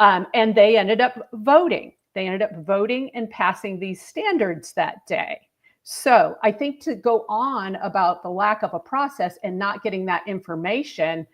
And they ended up voting. They ended up voting and passing these standards that day. So I think to go on about the lack of a process and not getting that information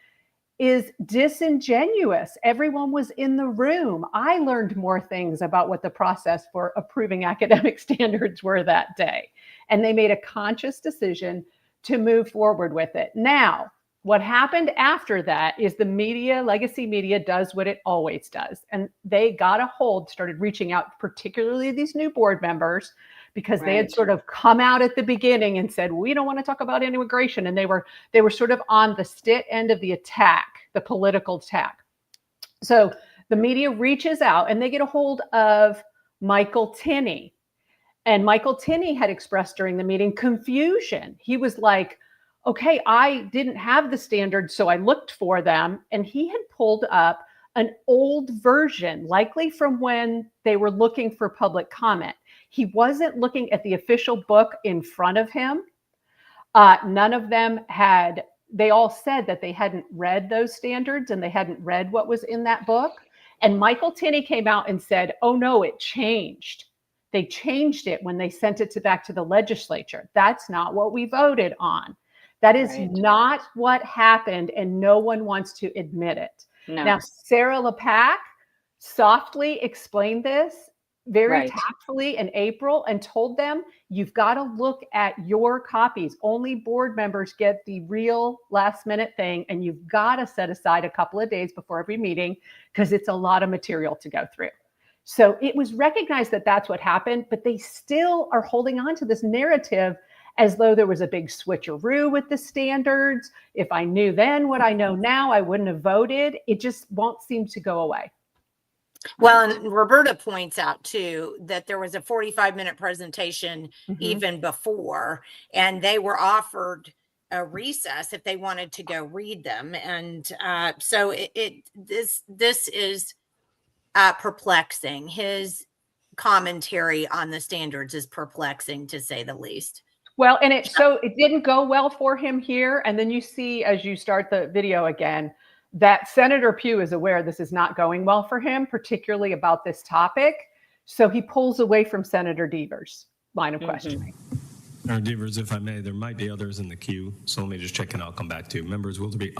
is disingenuous. Everyone was in the room. I learned more things about what the process for approving academic standards were that day. And they made a conscious decision to move forward with it. Now, what happened after that is the media, legacy media, does what it always does. And they got a hold, started reaching out, particularly these new board members, because they had sort of come out at the beginning and said, we don't want to talk about immigration. And they were sort of on the Stitt end of the attack, the political attack. So the media reaches out and they get a hold of Michael Tinney. And Michael Tinney had expressed during the meeting confusion. He was like, okay, I didn't have the standards, so I looked for them. And he had pulled up an old version, likely from when they were looking for public comment. He wasn't looking at the official book in front of him. None of them had, they all said that they hadn't read those standards and they hadn't read what was in that book. And Michael Tinney came out and said, oh no, it changed. They changed it when they sent it back to the legislature. That's not what we voted on. That is not what happened, and no one wants to admit it. No. Now, Sarah LePack softly explained this very Right. tactfully in April and told them, you've got to look at your copies. Only board members get the real last minute thing. And you've got to set aside a couple of days before every meeting because it's a lot of material to go through. So it was recognized that that's what happened, but they still are holding on to this narrative as though there was a big switcheroo with the standards. If I knew then what I know now, I wouldn't have voted. It just won't seem to go away. Well, and Roberta points out too that there was a 45-minute presentation even before, and they were offered a recess if they wanted to go read them. And so this is perplexing. His commentary on the standards is perplexing, to say the least. Well, and it didn't go well for him here. And then you see, as you start the video again, that Senator Pugh is aware this is not going well for him, particularly about this topic. So he pulls away from Senator Deevers' line of questioning. Senator Deevers, if I may, there might be others in the queue, so let me just check and I'll come back to you. Members, will there be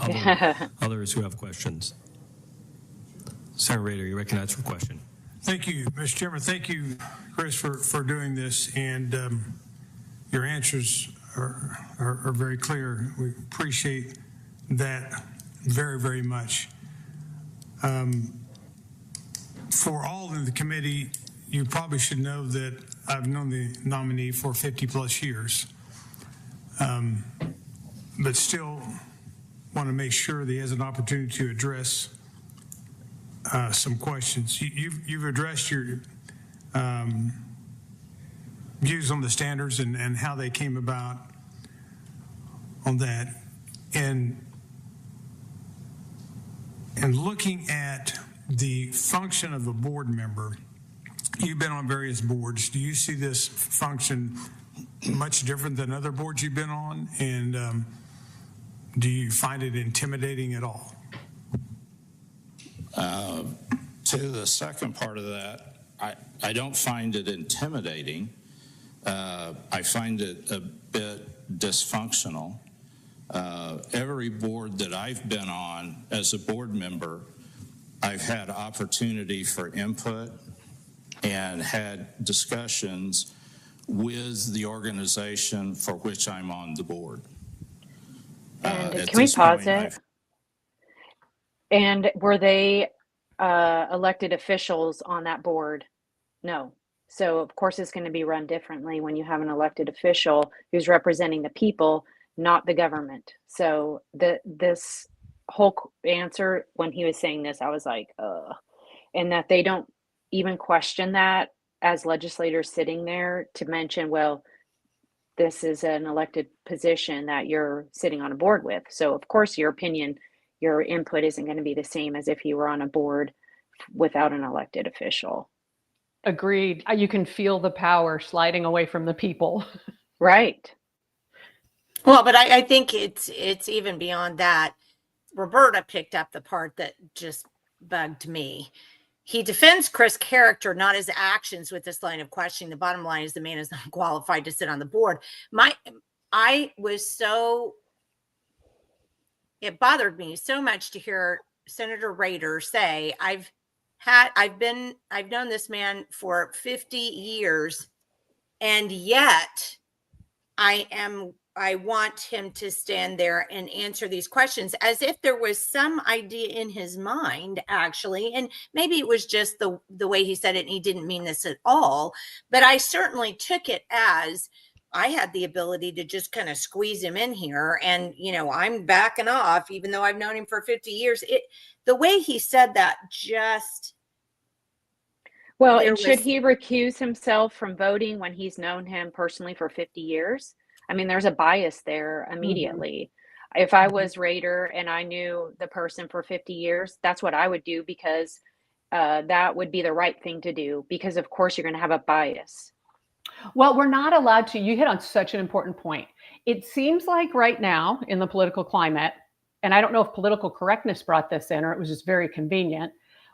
others who have questions? Senator Rader, you recognize for question. Thank you, Mr. Chairman. Thank you, Chris, for doing this. And your answers are very clear. We appreciate that very, very much. For all in the committee, you probably should know that I've known the nominee for 50 plus years, but still want to make sure that he has an opportunity to address some questions. You've addressed your views on the standards and how they came about on that. And looking at the function of a board member, you've been on various boards. Do you see this function much different than other boards you've been on? And do you find it intimidating at all? To the second part of that, I don't find it intimidating. I find it a bit dysfunctional. Every board that I've been on as a board member, I've had opportunity for input and had discussions with the organization for which I'm on the board. And can we pause it? And were they elected officials on that board? No. So of course it's going to be run differently when you have an elected official who's representing the people, not the government. So this whole answer, when he was saying this, I was like, and that they don't even question that as legislators sitting there to mention, well, this is an elected position that you're sitting on a board with. So of course your opinion, your input isn't going to be the same as if you were on a board without an elected official. Agreed. You can feel the power sliding away from the people. Right. Well, but I think it's even beyond that. Roberta picked up the part that just bugged me. He defends Chris' character, not his actions, with this line of questioning. The bottom line is the man is not qualified to sit on the board. It bothered me so much to hear Senator Rader say, I've known this man for 50 years, and yet I want him to stand there and answer these questions, as if there was some idea in his mind, actually. And maybe it was just the way he said it and he didn't mean this at all. But I certainly took it as I had the ability to just kind of squeeze him in here. And, I'm backing off, even though I've known him for 50 years. The way he said that just. Well, and should he recuse himself from voting when he's known him personally for 50 years? I mean, there's a bias there immediately. Mm-hmm. If I was Rader and I knew the person for 50 years, that's what I would do, because that would be the right thing to do, because of course you're going to have a bias. Well, we're not allowed to. You hit on such an important point. It seems like right now in the political climate, and I don't know if political correctness brought this in or it was just very convenient,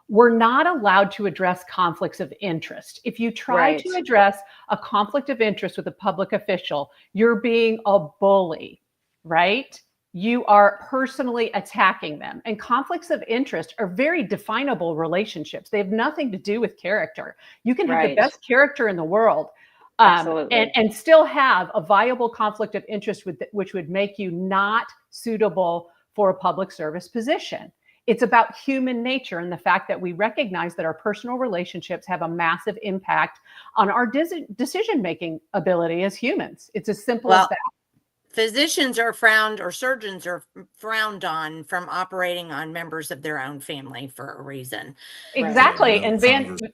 we're not allowed to address conflicts of interest. If you try to address a conflict of interest with a public official, you're being a bully, right? you are personally attacking them. And conflicts of interest are very definable relationships. They have nothing to do with character. You can have the Right. best character in the world Absolutely. and still have a viable conflict of interest which would make you not suitable for a public service position. It's about human nature and the fact that we recognize that our personal relationships have a massive impact on our decision-making ability as humans. It's as simple as that. Physicians are frowned, or surgeons are frowned on from operating on members of their own family for a reason. Exactly. Right. And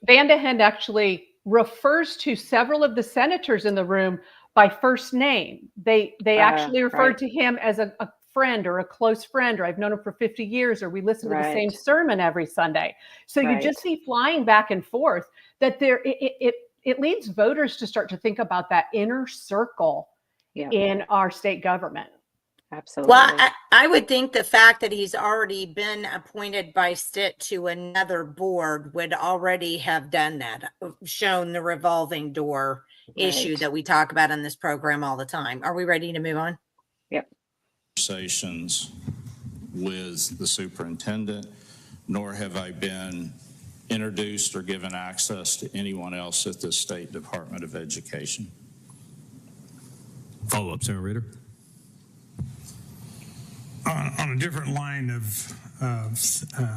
VanDenhende actually refers to several of the senators in the room by first name. They actually referred right. to him as a friend or a close friend, or I've known him for 50 years, or we listen to the same Right. sermon every Sunday. So you just see flying back and forth that it leads voters to start to think about that inner circle in our state government. Absolutely. Well, I would think the fact that he's already been appointed by Stitt to another board would already have done that, shown the revolving door issue that we talk about on this program all the time. Are we ready to move on? Yep. Conversations with the superintendent, nor have I been introduced or given access to anyone else at the State Department of Education. Follow-up, Senator Rader. On a different line of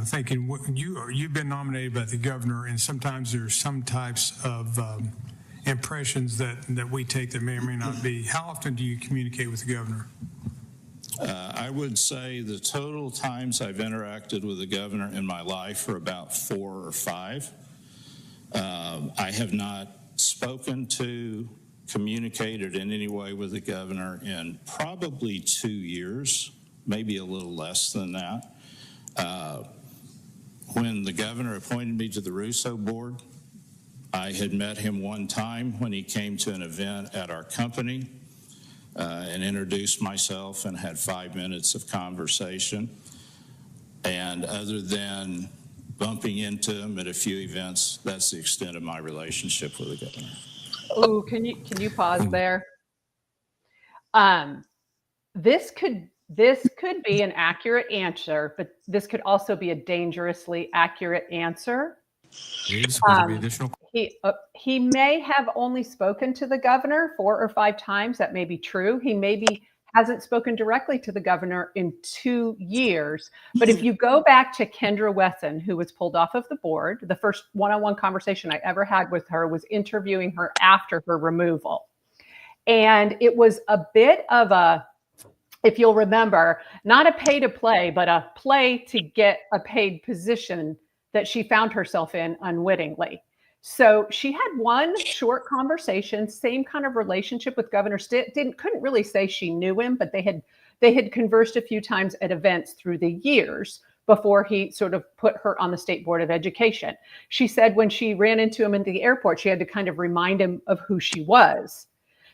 thinking, you've been nominated by the governor, and sometimes there's some types of impressions that we take that may or may not be. How often do you communicate with the governor? I would say the total times I've interacted with the governor in my life are about 4 or 5. I have not spoken to, communicated in any way with the governor in probably 2 years, maybe a little less than that. When the governor appointed me to the RUSO board, I had met him one time when he came to an event at our company and introduced myself and had 5 minutes of conversation. And other than bumping into him at a few events, that's the extent of my relationship with the governor. Oh, can you pause there? This could be an accurate answer, but this could also be a dangerously accurate answer. He may have only spoken to the governor 4 or 5 times. That may be true. He maybe hasn't spoken directly to the governor in 2 years. But if you go back to Kendra Wesson, who was pulled off of the board, the first one-on-one conversation I ever had with her was interviewing her after her removal. And it was a bit of a, if you'll remember, not a pay to play, but a play to get a paid position that she found herself in unwittingly. So she had one short conversation, same kind of relationship with Governor Stitt. Couldn't really say she knew him, but they had conversed a few times at events through the years before he sort of put her on the State Board of Education. She said when she ran into him at the airport, she had to kind of remind him of who she was.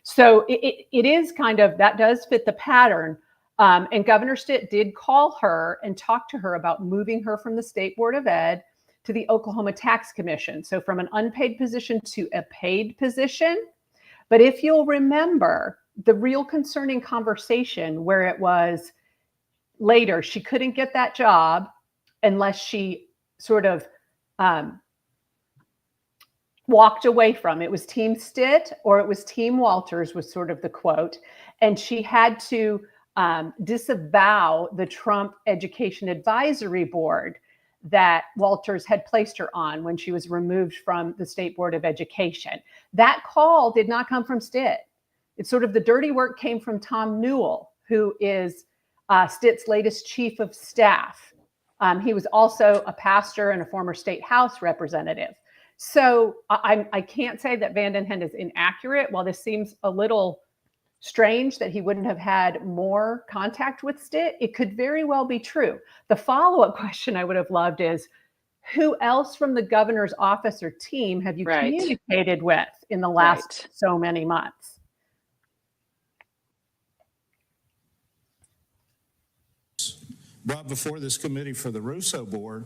So it is kind of, that does fit the pattern. And Governor Stitt did call her and talk to her about moving her from the State Board of Ed to the Oklahoma Tax Commission. So from an unpaid position to a paid position. But if you'll remember, the real concerning conversation where it was later, she couldn't get that job unless she sort of walked away from it. Was Team Stitt or it was Team Walters was sort of the quote. And she had to disavow the Trump Education Advisory Board that Walters had placed her on when she was removed from the State Board of Education. That call did not come from Stitt. It's sort of the dirty work came from Tom Newell, who is Stitt's latest chief of staff. He was also a pastor and a former state house representative. So I can't say that VanDenhende is inaccurate. While this seems a little strange that he wouldn't have had more contact with Stitt, it could very well be true. The follow-up question I would have loved is, who else from the governor's office or team have you communicated with in the last so many months? Brought before this committee for the RUSO board,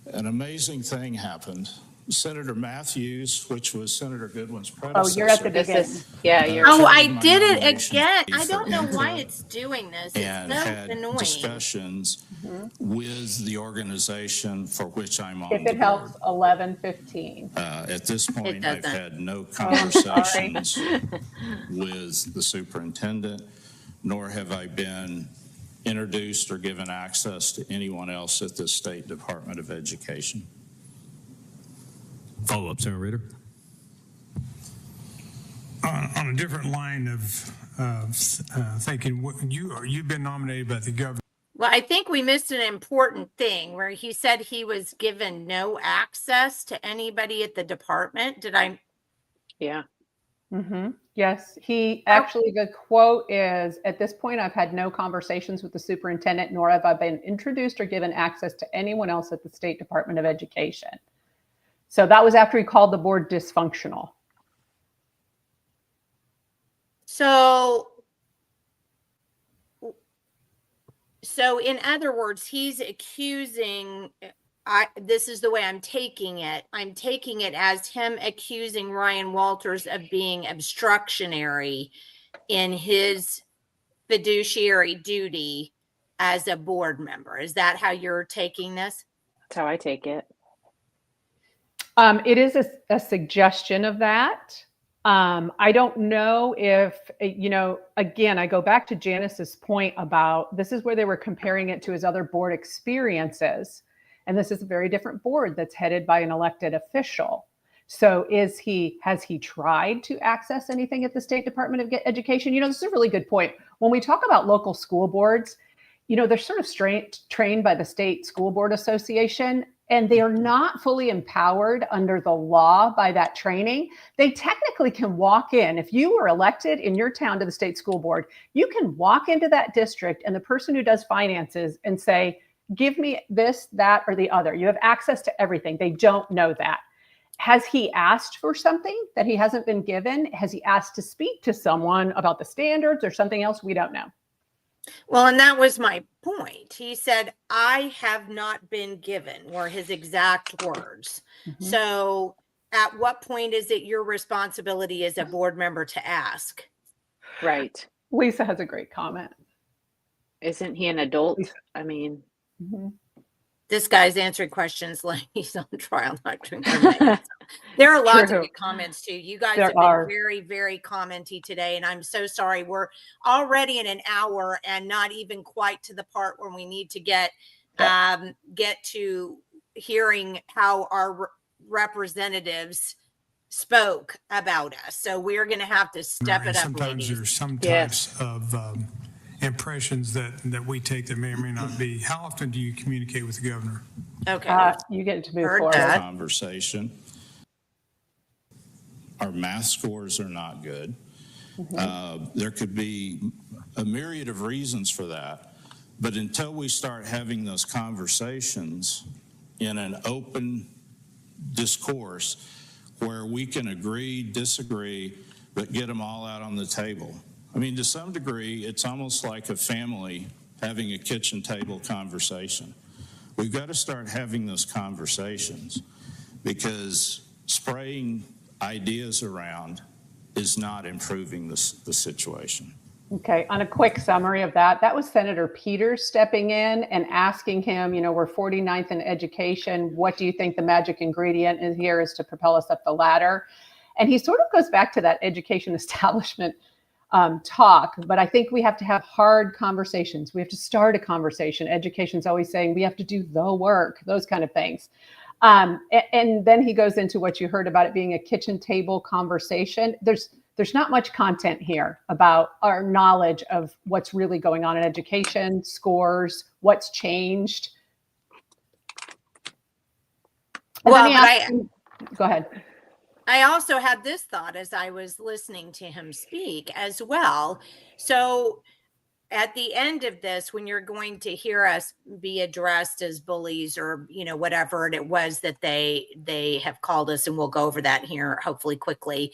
an amazing thing happened. Senator Matthews, which was Senator Goodwin's Oh, predecessor. you're at the This beginning. is, yeah, you're. Oh, Changed I my did it nomination again. fee I don't for know why input it's doing this. and It's so had annoying. discussions with the organization for which I'm on If the it helps, board. 11:15. At this point, I've doesn't. had no sorry. conversations with the superintendent, nor have I been introduced or given access to anyone else at the State Department of Education. Follow up, Senator Rader. On a different line of thinking, you've been nominated by the governor. Well, I think we missed an important thing where he said he was given no access to anybody at the department. Did I? Yeah. Yes, he actually, the quote is, at this point, I've had no conversations with the superintendent, nor have I been introduced or given access to anyone else at the State Department of Education. So that was after he called the board dysfunctional. So in other words, he's accusing, this is the way I'm taking it. I'm taking it as him accusing Ryan Walters of being obstructionary in his fiduciary duty as a board member. Is that how you're taking this? That's how I take it. It is a suggestion of that. I don't know if, again, I go back to Janice's point about this is where they were comparing it to his other board experiences. And this is a very different board that's headed by an elected official. So has he tried to access anything at the State Department of Education? This is a really good point. When we talk about local school boards, they're sort of trained by the State School Board Association, and they are not fully empowered under the law by that training. They technically can walk in. If you were elected in your town to the state school board, you can walk into that district and the person who does finances and say, give me this, that, or the other. You have access to everything. They don't know that. Has he asked for something that he hasn't been given? Has he asked to speak to someone about the standards or something else? We don't know. Well, and that was my point. He said, I have not been given, were his exact words. So at what point is it your responsibility as a board member to ask? Right. Lisa has a great comment. Isn't he an adult? I mean, This guy's answering questions like he's on trial, not doing criminal. There are lots True. of good comments too. You guys There have been are. very, very commenty today, and I'm so sorry. We're already in an hour and not even quite to the part where we need to get to hearing how our representatives spoke about us. So we're going to have to step it up, Sometimes ladies. there's some Yes. types of impressions that we take that may or may not be. How often do you communicate with the governor? Okay. You get to move Heard forward. that. Conversation. Our math scores are not good. There could be a myriad of reasons for that. But until we start having those conversations in an open discourse where we can agree, disagree, but get them all out on the table. I mean, to some degree, it's almost like a family having a kitchen table conversation. We've got to start having those conversations because spraying ideas around is not improving the situation. Okay, on a quick summary of that, that was Senator Peters stepping in and asking him, we're 49th in education. What do you think the magic ingredient is here is to propel us up the ladder? And he sort of goes back to that education establishment talk, but I think we have to have hard conversations. We have to start a conversation. Education's always saying we have to do the work, those kind of things. And then he goes into what you heard about it being a kitchen table conversation. There's not much content here about our knowledge of what's really going on in education, scores, what's changed. And Well, then go ahead. I also had this thought as I was listening to him speak as well. So at the end of this, when you're going to hear us be addressed as bullies or, whatever it was that they have called us, and we'll go over that here hopefully quickly.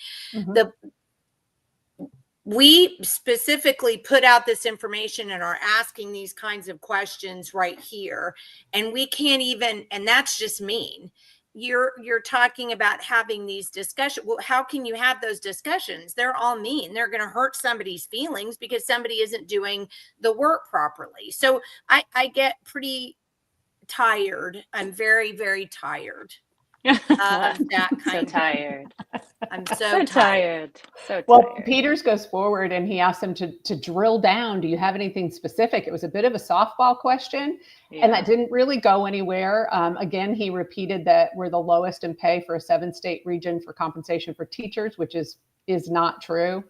We specifically put out this information and are asking these kinds of questions right here. And we can't even, and that's just mean. you're talking about having these discussions. Well, how can you have those discussions? They're all mean. They're going to hurt somebody's feelings because somebody isn't doing the work properly. So I get pretty tired. I'm very, very tired of that So kind of. tired. I'm So so tired. tired. So Well, tired. Peters goes forward and he asks him to drill down. Do you have anything specific? It was a bit of a softball question, and that didn't really go anywhere. Again, he repeated that we're the lowest in pay for a 7-state region for compensation for teachers, which is not true.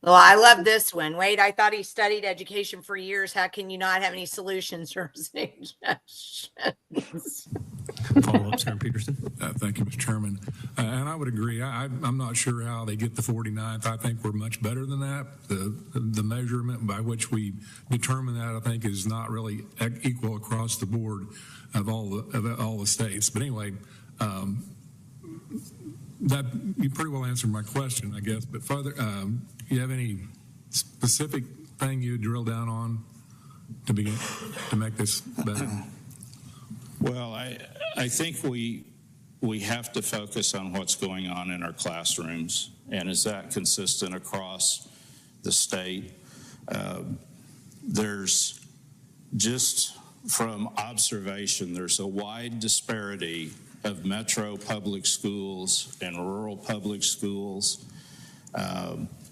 Well, I love this one. Wait, I thought he studied education for years. How can you not have any solutions for suggestions? Follow up, Senator Peterson. Thank you, Mr. Chairman. And I would agree. I'm not sure how they get the 49th. I think we're much better than that. The measurement by which we determine that, I think, is not really equal across the board of all the states. But anyway, that you pretty well answered my question, I guess. But further, you have any specific thing you drill down on to make this better? Well, I think we have to focus on what's going on in our classrooms, and is that consistent across the state? There's just from observation, there's a wide disparity of metro public schools and rural public schools.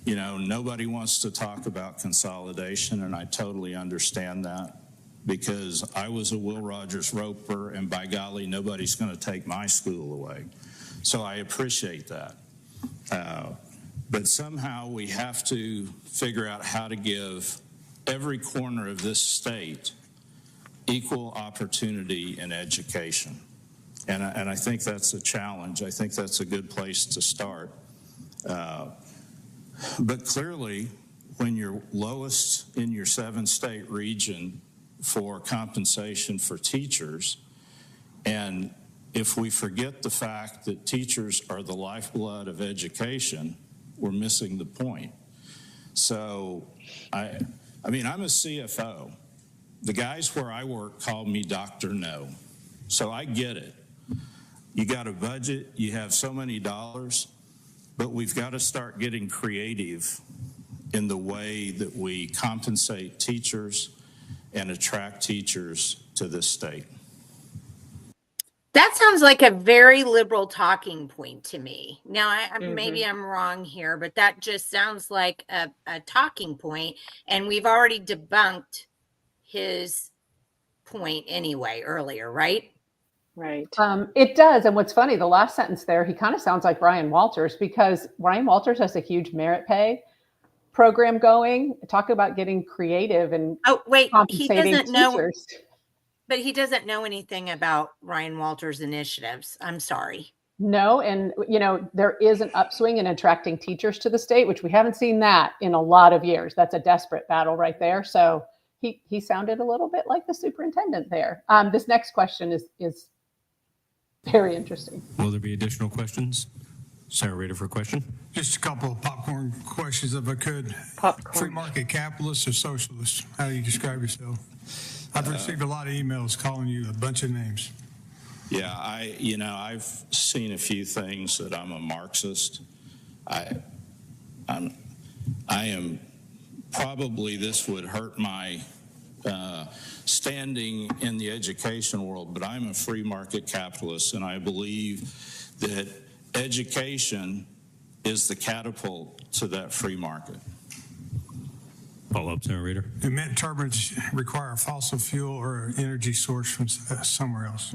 Nobody wants to talk about consolidation, and I totally understand that, because I was a Will Rogers Roper, and by golly, nobody's going to take my school away. So I appreciate that. But somehow we have to figure out how to give every corner of this state equal opportunity in education. And I think that's a challenge. I think that's a good place to start. But clearly, when you're lowest in your 7-state region for compensation for teachers, and if we forget the fact that teachers are the lifeblood of education, we're missing the point. So, I mean, I'm a CFO. The guys where I work call me Dr. No. So I get it. You got a budget, you have so many dollars, but we've got to start getting creative in the way that we compensate teachers and attract teachers to this state. That sounds like a very liberal talking point to me. Now, maybe I'm wrong here, but that just sounds like a talking point, and we've already debunked his point anyway earlier, right? Right. It does. And what's funny, the last sentence there, he kind of sounds like Ryan Walters, because Ryan Walters has a huge merit pay program going. Talk about getting creative and compensating teachers. But he doesn't know anything about Ryan Walters' initiatives. I'm sorry. No, and there is an upswing in attracting teachers to the state, which we haven't seen that in a lot of years. That's a desperate battle right there. So he sounded a little bit like the superintendent there. This next question is very interesting. Will there be additional questions? Senator Rader for a question. Just a couple of popcorn questions, if I could. Popcorn. Free market capitalists or socialists? How do you describe yourself? I've received a lot of emails calling you a bunch of names. Yeah, I've seen a few things that I'm a Marxist. I am probably, this would hurt my standing in the education world, but I'm a free market capitalist, and I believe that education is the catapult to that free market. Follow up, Senator Rader. Do mint turbines require a fossil fuel or an energy source from somewhere else?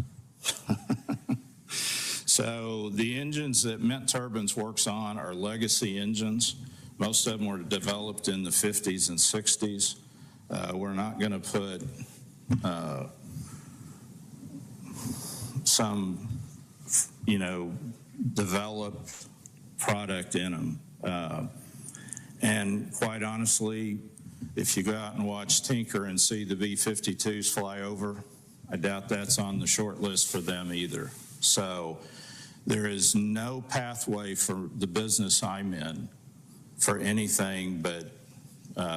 So the engines that Mint Turbines works on are legacy engines. Most of them were developed in the 50s and 60s. We're not going to put some, developed product in them. And quite honestly, if you go out and watch Tinker and see the B-52s fly over, I doubt that's on the short list for them either. So there is no pathway for the business I'm in for anything but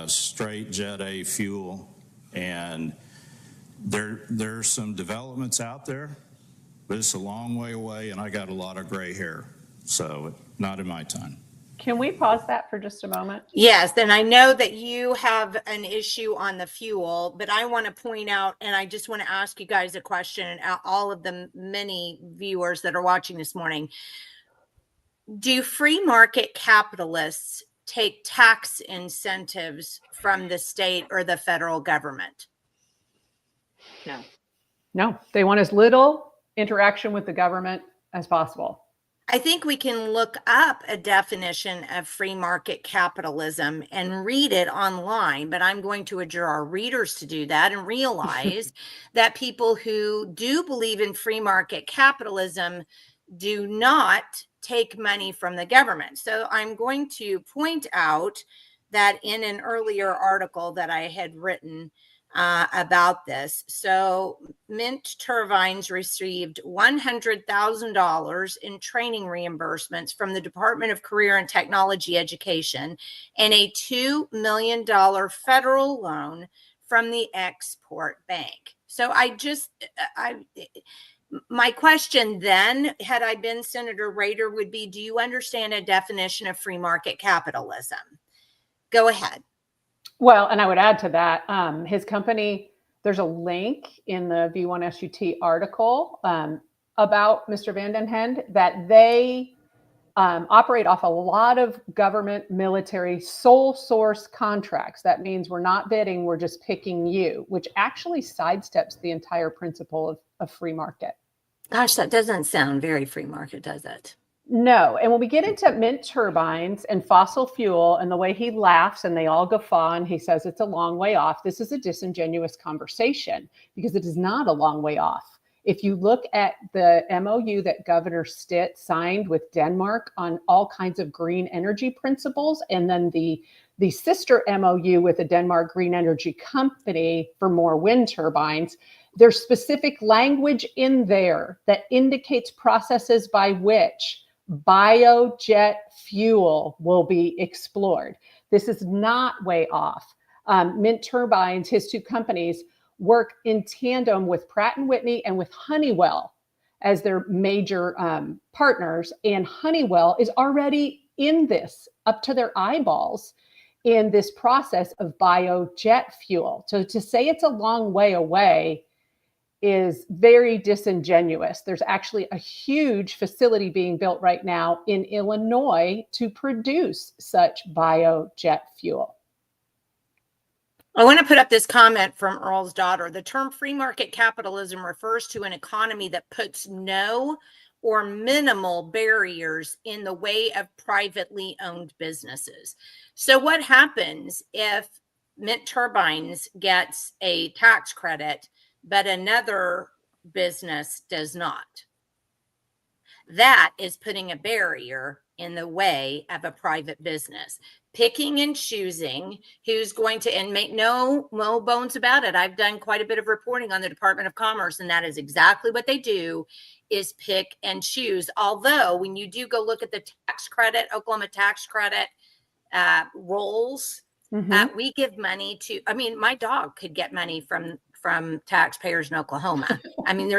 straight Jet A fuel. And there's some developments out there but it's a long way away, and I got a lot of gray hair, so not in my time. Can we pause that for just a moment? Yes, then I know that you have an issue on the fuel, but I want to point out, and I just want to ask you guys a question, and all of the many viewers that are watching this morning. Do free market capitalists take tax incentives from the state or the federal government? No. No, they want as little interaction with the government as possible. I think we can look up a definition of free market capitalism and read it online, but I'm going to adjure our readers to do that and realize that people who do believe in free market capitalism do not take money from the government. So I'm going to point out that in an earlier article that I had written about this. So Mint Turbines received $100,000 in training reimbursements from the Department of Career and Technology Education and a $2 million federal loan from the Export Bank. So my question then, had I been Senator Rader, would be, do you understand a definition of free market capitalism? Go ahead. Well, and I would add to that, his company, there's a link in the V1SUT article about Mr. VanDenhende that they operate off a lot of government military sole source contracts. That means we're not bidding, we're just picking you, which actually sidesteps the entire principle of free market. Gosh, that doesn't sound very free market, does it? No. And when we get into Mint Turbines and fossil fuel and the way he laughs and they all guffaw and he says it's a long way off, this is a disingenuous conversation because it is not a long way off. If you look at the MOU that Governor Stitt signed with Denmark on all kinds of green energy principles, and then the sister MOU with the Denmark Green Energy Company for more wind turbines, there's specific language in there that indicates processes by which biojet fuel will be explored. This is not way off. Mint Turbines, his two companies, work in tandem with Pratt & Whitney and with Honeywell as their major partners. And Honeywell is already in this, up to their eyeballs, in this process of biojet fuel. So to say it's a long way away is very disingenuous. There's actually a huge facility being built right now in Illinois to produce such biojet fuel. I want to put up this comment from Earl's daughter. The term free market capitalism refers to an economy that puts no or minimal barriers in the way of privately owned businesses. So what happens if Mint Turbines gets a tax credit, but another business does not? That is putting a barrier in the way of a private business, picking and choosing who's going to, and make no bones about it. I've done quite a bit of reporting on the Department of Commerce, and that is exactly what they do, is pick and choose. Although when you do go look at the tax credit, Oklahoma tax credit rolls, we give money to, I mean, my dog could get money from taxpayers in Oklahoma. I mean,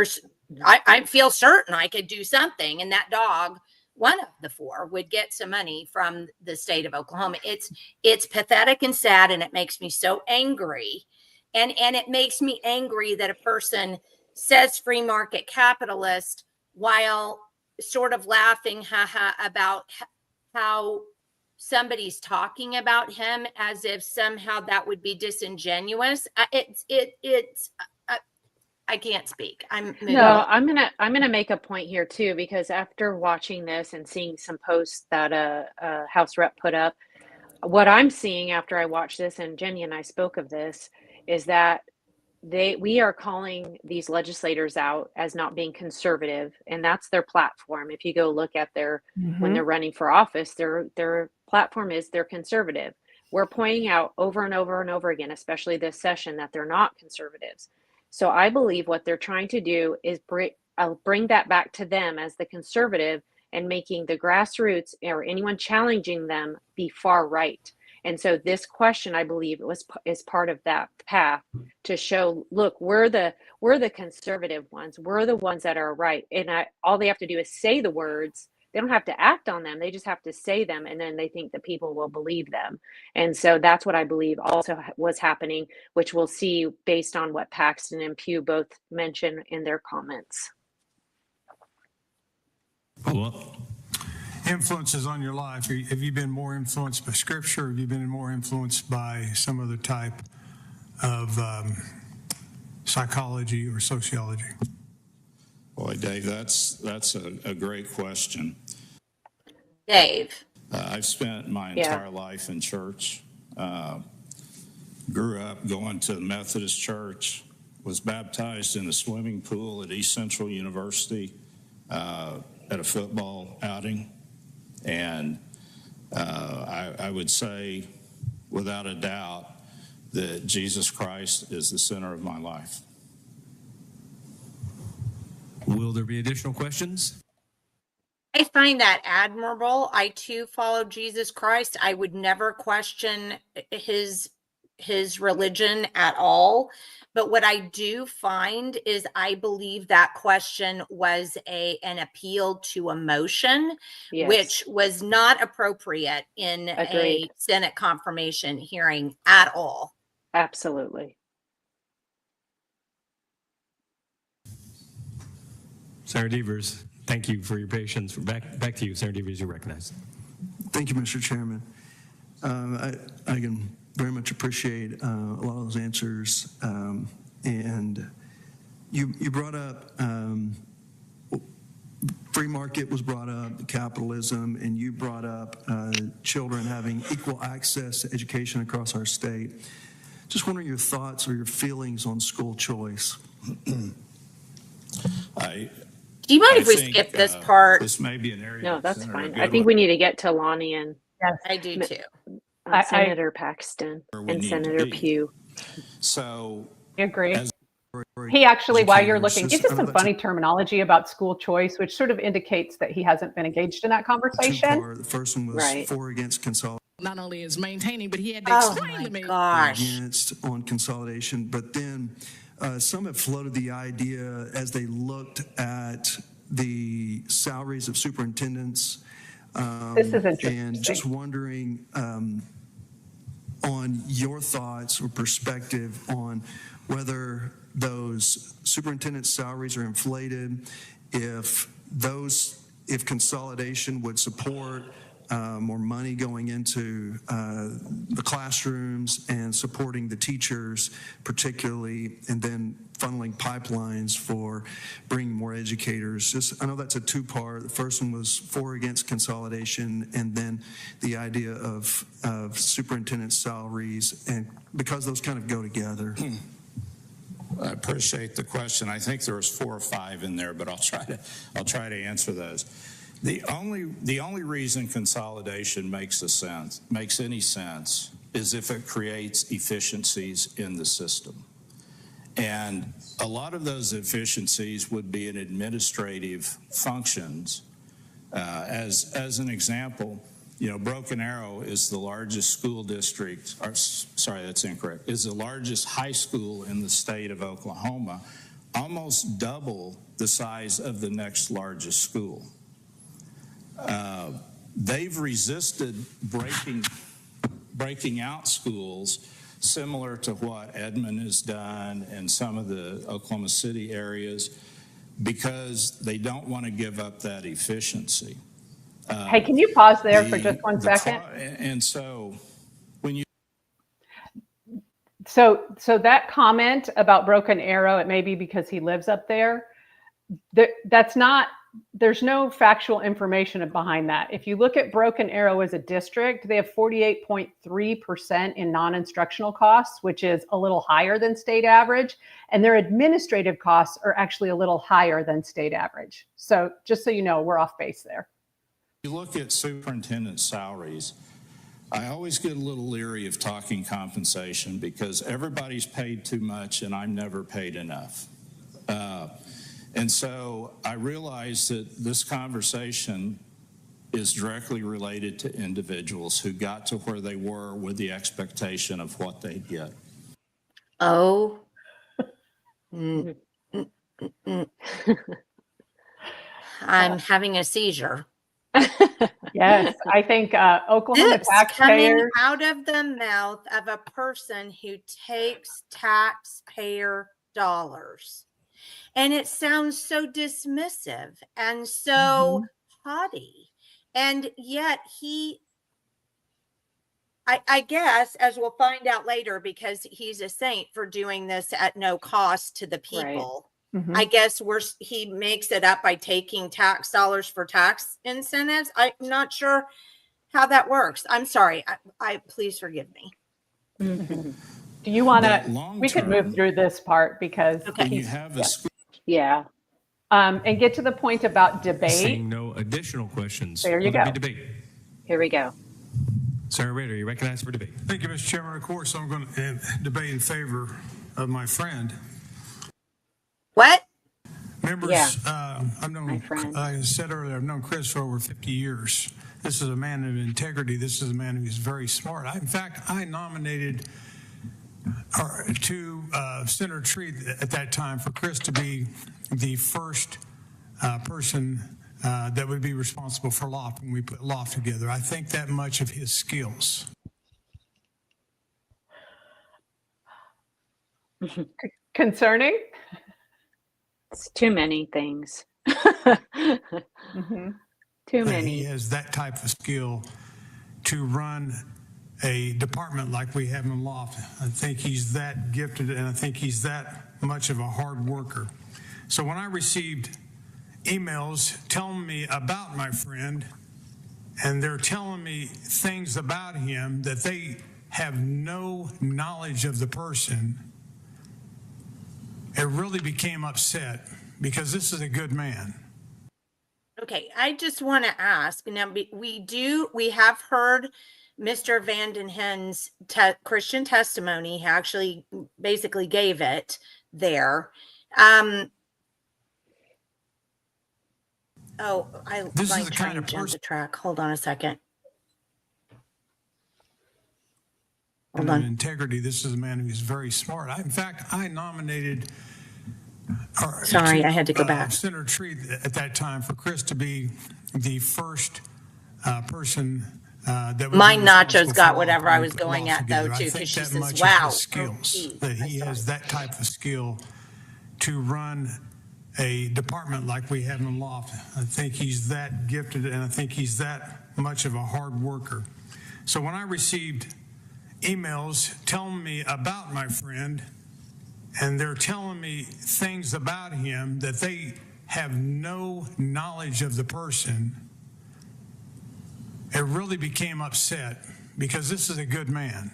I feel certain I could do something, and that dog, one of the four, would get some money from the state of Oklahoma. It's pathetic and sad, and it makes me so angry. And it makes me angry that a person says free market capitalist while sort of laughing about how somebody's talking about him as if somehow that would be disingenuous. I can't speak. I'm gonna make a point here too, because after watching this and seeing some posts that a House rep put up, what I'm seeing after I watch this, and Jenny and I spoke of this, is that we are calling these legislators out as not being conservative, and that's their platform. If you go look at their when they're running for office, their platform is they're conservative. We're pointing out over and over and over again, especially this session, that they're not conservatives. So I believe what they're trying to do is bring that back to them as the conservative and making the grassroots or anyone challenging them be far right. And so this question, I believe, is part of that path to show, look, we're the conservative ones. We're the ones that are right. And all they have to do is say the words. They don't have to act on them. They just have to say them, and then they think that people will believe them. And so that's what I believe also was happening, which we'll see based on what Paxton and Pugh both mention in their comments. Follow-up. Influences on your life. Have you been more influenced by Scripture, or have you been more influenced by some other type of psychology or sociology? Boy, Dave, that's a great question. Dave. I've spent my entire life in church. Grew up going to the Methodist Church, was baptized in a swimming pool at East Central University at a football outing. And I would say, without a doubt, that Jesus Christ is the center of my life. Will there be additional questions? I find that admirable. I too follow Jesus Christ. I would never question his religion at all. But what I do find is I believe that question was an appeal to emotion, which was not appropriate in a Senate confirmation hearing at all. Absolutely. Senator Deevers, thank you for your patience. Back to you, Senator Deevers, you're recognized. Thank you, Mr. Chairman. I can very much appreciate a lot of those answers. And you brought up free market was brought up, capitalism, and you brought up children having equal access to education across our state. Just wondering your thoughts or your feelings on school choice. Do you mind if we skip this part? This may be an area. No, that's fine. I think we need to get to Lonnie and I do too. Senator Paxton and Senator Pugh. So I agree. He actually, while you're looking, gives us some funny terminology about school choice, which sort of indicates that he hasn't been engaged in that conversation. The first one was for against consolidation. Not only is maintaining, but he had to explain to me. Against on consolidation, but then some have floated the idea as they looked at the salaries of superintendents. This is interesting. And just wondering on your thoughts or perspective on whether those superintendent salaries are inflated, if consolidation would support more money going into the classrooms and supporting the teachers particularly, and then funneling pipelines for bringing more educators. I know that's a two-part. The first one was for against consolidation, and then the idea of superintendent salaries, and because those kind of go together. I appreciate the question. I think there was 4 or 5 in there, but I'll try to answer those. The only reason consolidation makes any sense is if it creates efficiencies in the system. And a lot of those efficiencies would be in administrative functions. As an example, Broken Arrow is the largest school district, sorry, that's incorrect, is the largest high school in the state of Oklahoma, almost double the size of the next largest school. They've resisted breaking out schools similar to what Edmond has done and some of the Oklahoma City areas because they don't want to give up that efficiency. Hey, can you pause there for just 1 second? And so when you... So that comment about Broken Arrow, it may be because he lives up there. There's no factual information behind that. If you look at Broken Arrow as a district, they have 48.3% in non-instructional costs, which is a little higher than state average. And their administrative costs are actually a little higher than state average. So just so you know, we're off base there. You look at superintendent salaries, I always get a little leery of talking compensation because everybody's paid too much and I'm never paid enough. And so I realize that this conversation is directly related to individuals who got to where they were with the expectation of what they'd get. Oh. Mm, mm, mm, mm. I'm having a seizure. Yes, I think Oklahoma This coming taxpayers. out of the mouth of a person who takes taxpayer dollars. And it sounds so dismissive and so haughty. And yet I guess, as we'll find out later, because he's a saint for doing this at no cost to the people. Mhm. I guess he makes it up by taking tax dollars for tax incentives. I'm not sure how that works. I'm sorry. I please forgive me. Do you want to? We could move through this part because When you have a Yeah. And get to the point about debate. Seeing no additional questions. There you will there go. be debate? Here we go. Senator Rader, you recognized for debate. Thank you, Mr. Chairman. Of course, I'm going to debate in favor of my friend. What? Members, Yeah. I've known, My friend. I said earlier, I've known Chris for over 50 years. This is a man of integrity. This is a man who is very smart. In fact, I nominated to Senator Treat at that time for Chris to be the first person that would be responsible for LOFT when we put LOFT together. I think that much of his skills. Concerning? It's too many things. Too That he many. has that type of skill to run a department like we have in LOFT. I think he's that gifted, and I think he's that much of a hard worker. So when I received emails telling me about my friend, and they're telling me things about him that they have no knowledge of the person, it really became upset because this is a good man. Okay, I just want to ask now. We have heard Mr. VanDenhende's Christian testimony. He actually basically gave it there. Oh, I This is might the try kind and of jump the person- track. Hold on a second. And Hold on. integrity. This is a man who is very smart. In fact, I nominated. Sorry, I had to go back. Senator Treat at that time for Chris to be the first person that would My be nachos responsible got for whatever LOFT I when we was put going LOFT at, though, together. I too, think because she that says, much of wow, his skills, geez, that I he saw has that type of skill to run a department like we have in LOFT. I think he's that gifted, and I think he's that much of a hard worker. So when I received emails telling me about my friend, and they're telling me things about him that they have no knowledge of the person, it really became upset because this is a good man.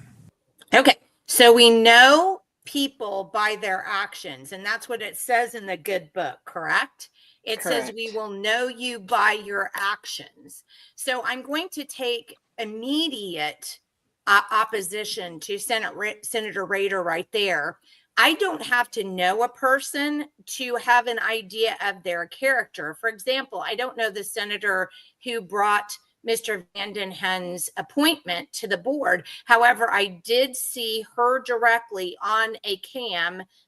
Okay, so we know people by their actions, and that's what it says in the good book, correct? It says we Correct. will know you by your actions. So I'm going to take immediate opposition to Senator Rader right there. I don't have to know a person to have an idea of their character. For example, I don't know the senator who brought Mr. VanDenhende's appointment to the board. However, I did see her directly on a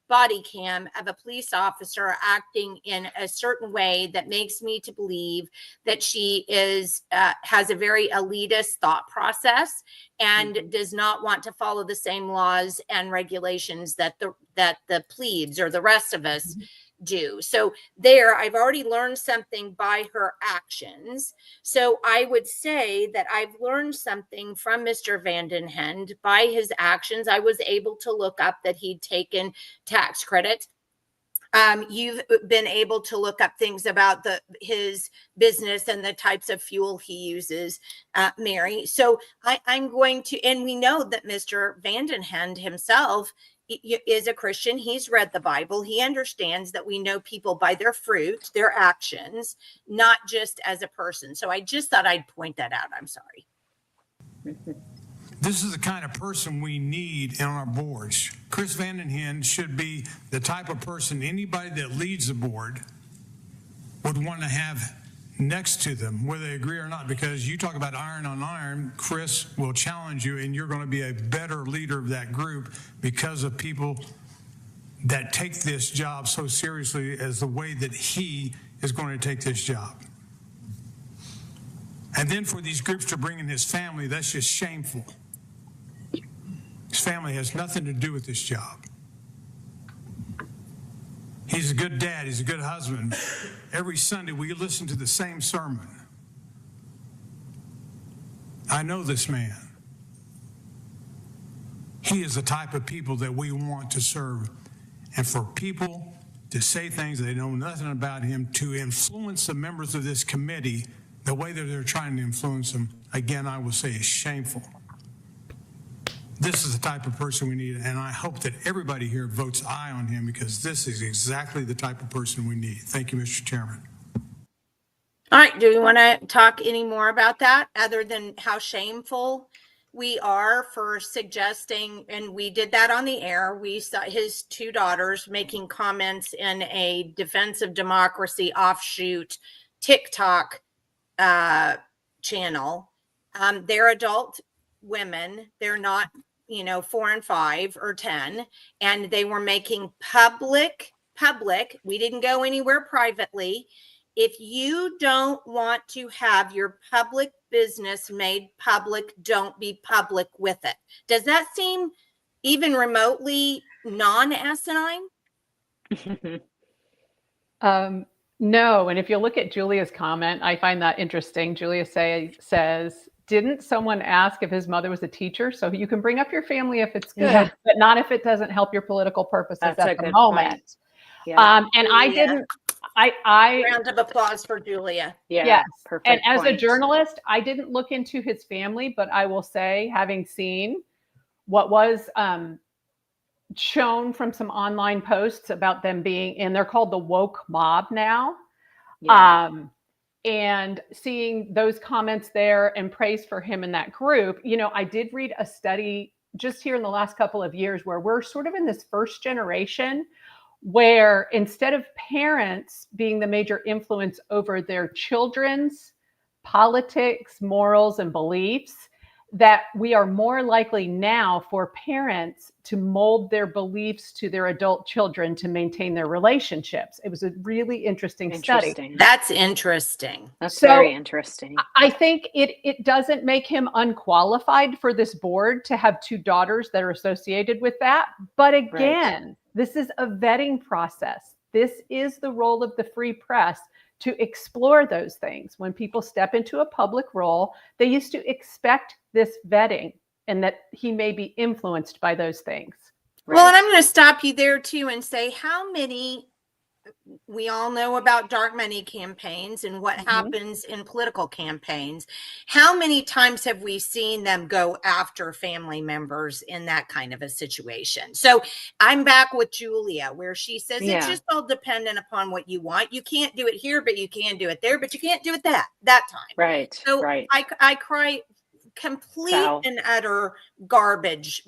body cam of a police officer acting in a certain way that makes me to believe that she has a very elitist thought process and does not want to follow the same laws and regulations that the plebes or the rest of us do. So there, I've already learned something by her actions. So I would say that I've learned something from Mr. VanDenhende by his actions. I was able to look up that he'd taken tax credits. You've been able to look up things about his business and the types of fuel he uses, Mary. So I'm going to, and we know that Mr. VanDenhende himself is a Christian. He's read the Bible. He understands that we know people by their fruit, their actions, not just as a person. So I just thought I'd point that out. I'm sorry. This is the kind of person we need in our boards. Chris VanDenhende should be the type of person anybody that leads the board would want to have next to them, whether they agree or not, because you talk about iron on iron, Chris will challenge you, and you're going to be a better leader of that group because of people that take this job so seriously as the way that he is going to take this job. And then for these groups to bring in his family, that's just shameful. His family has nothing to do with this job. He's a good dad. He's a good husband. Every Sunday we listen to the same sermon. I know this man. He is the type of people that we want to serve. And for people to say things they know nothing about him, to influence the members of this committee the way that they're trying to influence them, again, I will say is shameful. This is the type of person we need, and I hope that everybody here votes aye on him, because this is exactly the type of person we need. Thank you, Mr. Chairman. All right. Do we want to talk any more about that other than how shameful we are for suggesting, and we did that on the air. We saw his two daughters making comments in a Defense of Democracy offshoot TikTok channel. They're adult women. They're not, 4 and 5 or 10. And they were making public. We didn't go anywhere privately. If you don't want to have your public business made public, don't be public with it. Does that seem even remotely non-asinine? No. And if you look at Julia's comment, I find that interesting. Julia says, didn't someone ask if his mother was a teacher? So you can bring up your family if it's good, but not if it doesn't help your political purposes at the moment. Yeah. And I didn't. I round of applause for Julia. Yeah. Yes. Perfect. And as a point. journalist, I didn't look into his family, but I will say, having seen what was shown from some online posts about them being in, they're called the woke mob now. Yeah. And seeing those comments there and praise for him in that group, I did read a study just here in the last couple of years where we're sort of in this first generation where instead of parents being the major influence over their children's politics, morals, and beliefs, that we are more likely now for parents to mold their beliefs to their adult children to maintain their relationships. It was a really interesting study. That's interesting. That's very interesting. I think it doesn't make him unqualified for this board to have two daughters that are associated with that. But again, this is a vetting process. This is the role of the free press to explore those things. When people step into a public role, they used to expect this vetting and that he may be influenced by those things. Well, and I'm going to stop you there too and say how many, we all know about dark money campaigns and what happens in political campaigns. How many times have we seen them go after family members in that kind of a situation? So I'm back with Julia, where she says it's just all dependent upon what you want. You can't do it here, but you can do it there, but you can't do it that time. Right. So I cry complete and utter garbage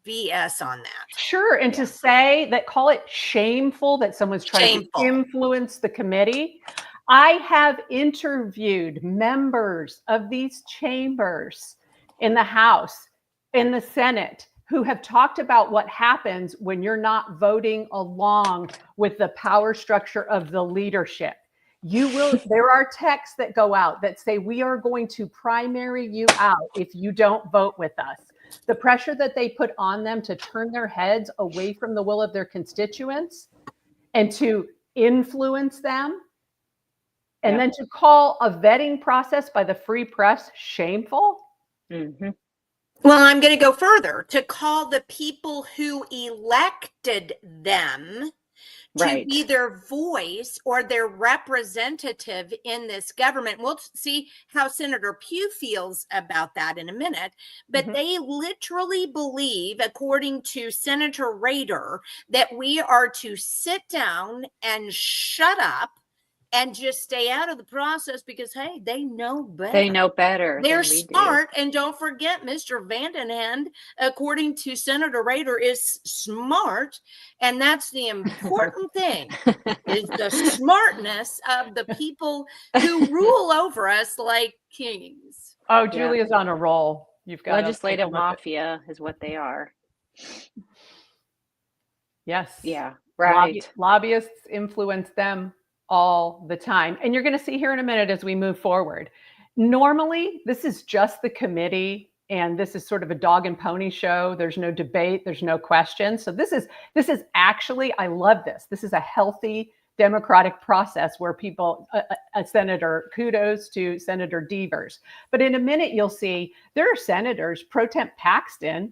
BS on that. Sure. And to say that, call it shameful that someone's trying to influence the committee. I have interviewed members of these chambers in the House, in the Senate, who have talked about what happens when you're not voting along with the power structure of the leadership. There are texts that go out that say, we are going to primary you out if you don't vote with us. The pressure that they put on them to turn their heads away from the will of their constituents and to influence them, and then to call a vetting process by the free press shameful. Well, I'm going to go further, to call the people who elected them to be their voice or their representative in this government. We'll see how Senator Pugh feels about that in a minute. But they literally believe, according to Senator Rader, that we are to sit down and shut up and just stay out of the process because, hey, they know better. They know better. They're than we smart. And don't forget, Mr. VanDenhende, according to Senator Rader, is smart. And that's the important thing, is the smartness of the people who rule over us like kings. Oh, Julia's on a roll. You've got legislative mafia is what they are. Yes. Yeah. Right. Lobbyists influence them all the time. And you're going to see here in a minute as we move forward. Normally, this is just the committee, and this is sort of a dog and pony show. There's no debate. There's no question. So this is actually, I love this. This is a healthy democratic process where people, kudos to Senator Deevers. But in a minute, you'll see there are senators, Pro Temp Paxton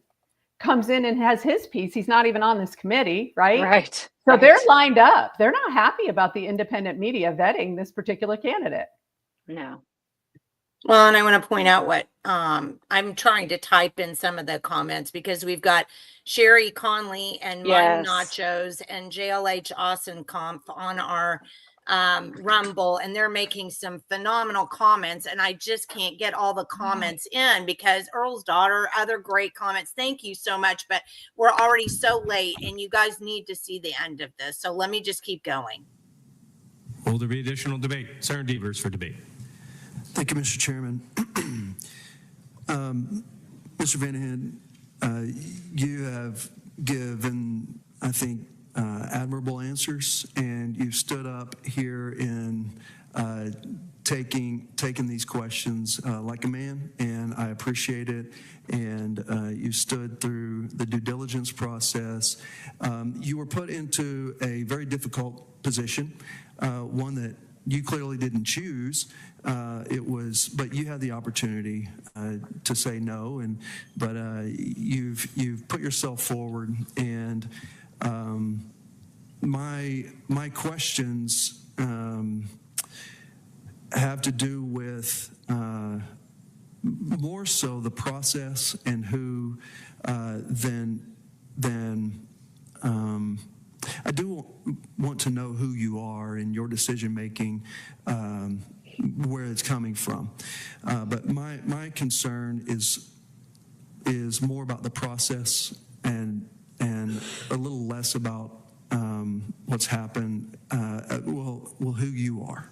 comes in and has his piece. He's not even on this committee, right? Right. So they're lined up. They're not happy about the independent media vetting this particular candidate. No. Well, and I want to point out what I'm trying to type in some of the comments because we've got Sherry Conley and Mine Nachos and JLH Austin Kampf on our Rumble, and they're making some phenomenal comments, and I just can't get all the comments in because Earl's daughter, other great comments. Thank you so much, but we're already so late, and you guys need to see the end of this. So let me just keep going. Will there be additional debate? Senator Deevers for debate. Thank you, Mr. Chairman. Mr. VanDenhende, you have given, I think, admirable answers, and you've stood up here in taking these questions like a man, and I appreciate it. And you stood through the due diligence process. You were put into a very difficult position, one that you clearly didn't choose. But you had the opportunity to say no, but you've put yourself forward, and my questions have to do with more so the process and who than I do want to know who you are and your decision making, where it's coming from. But my concern is more about the process and a little less about what's happened. Who you are.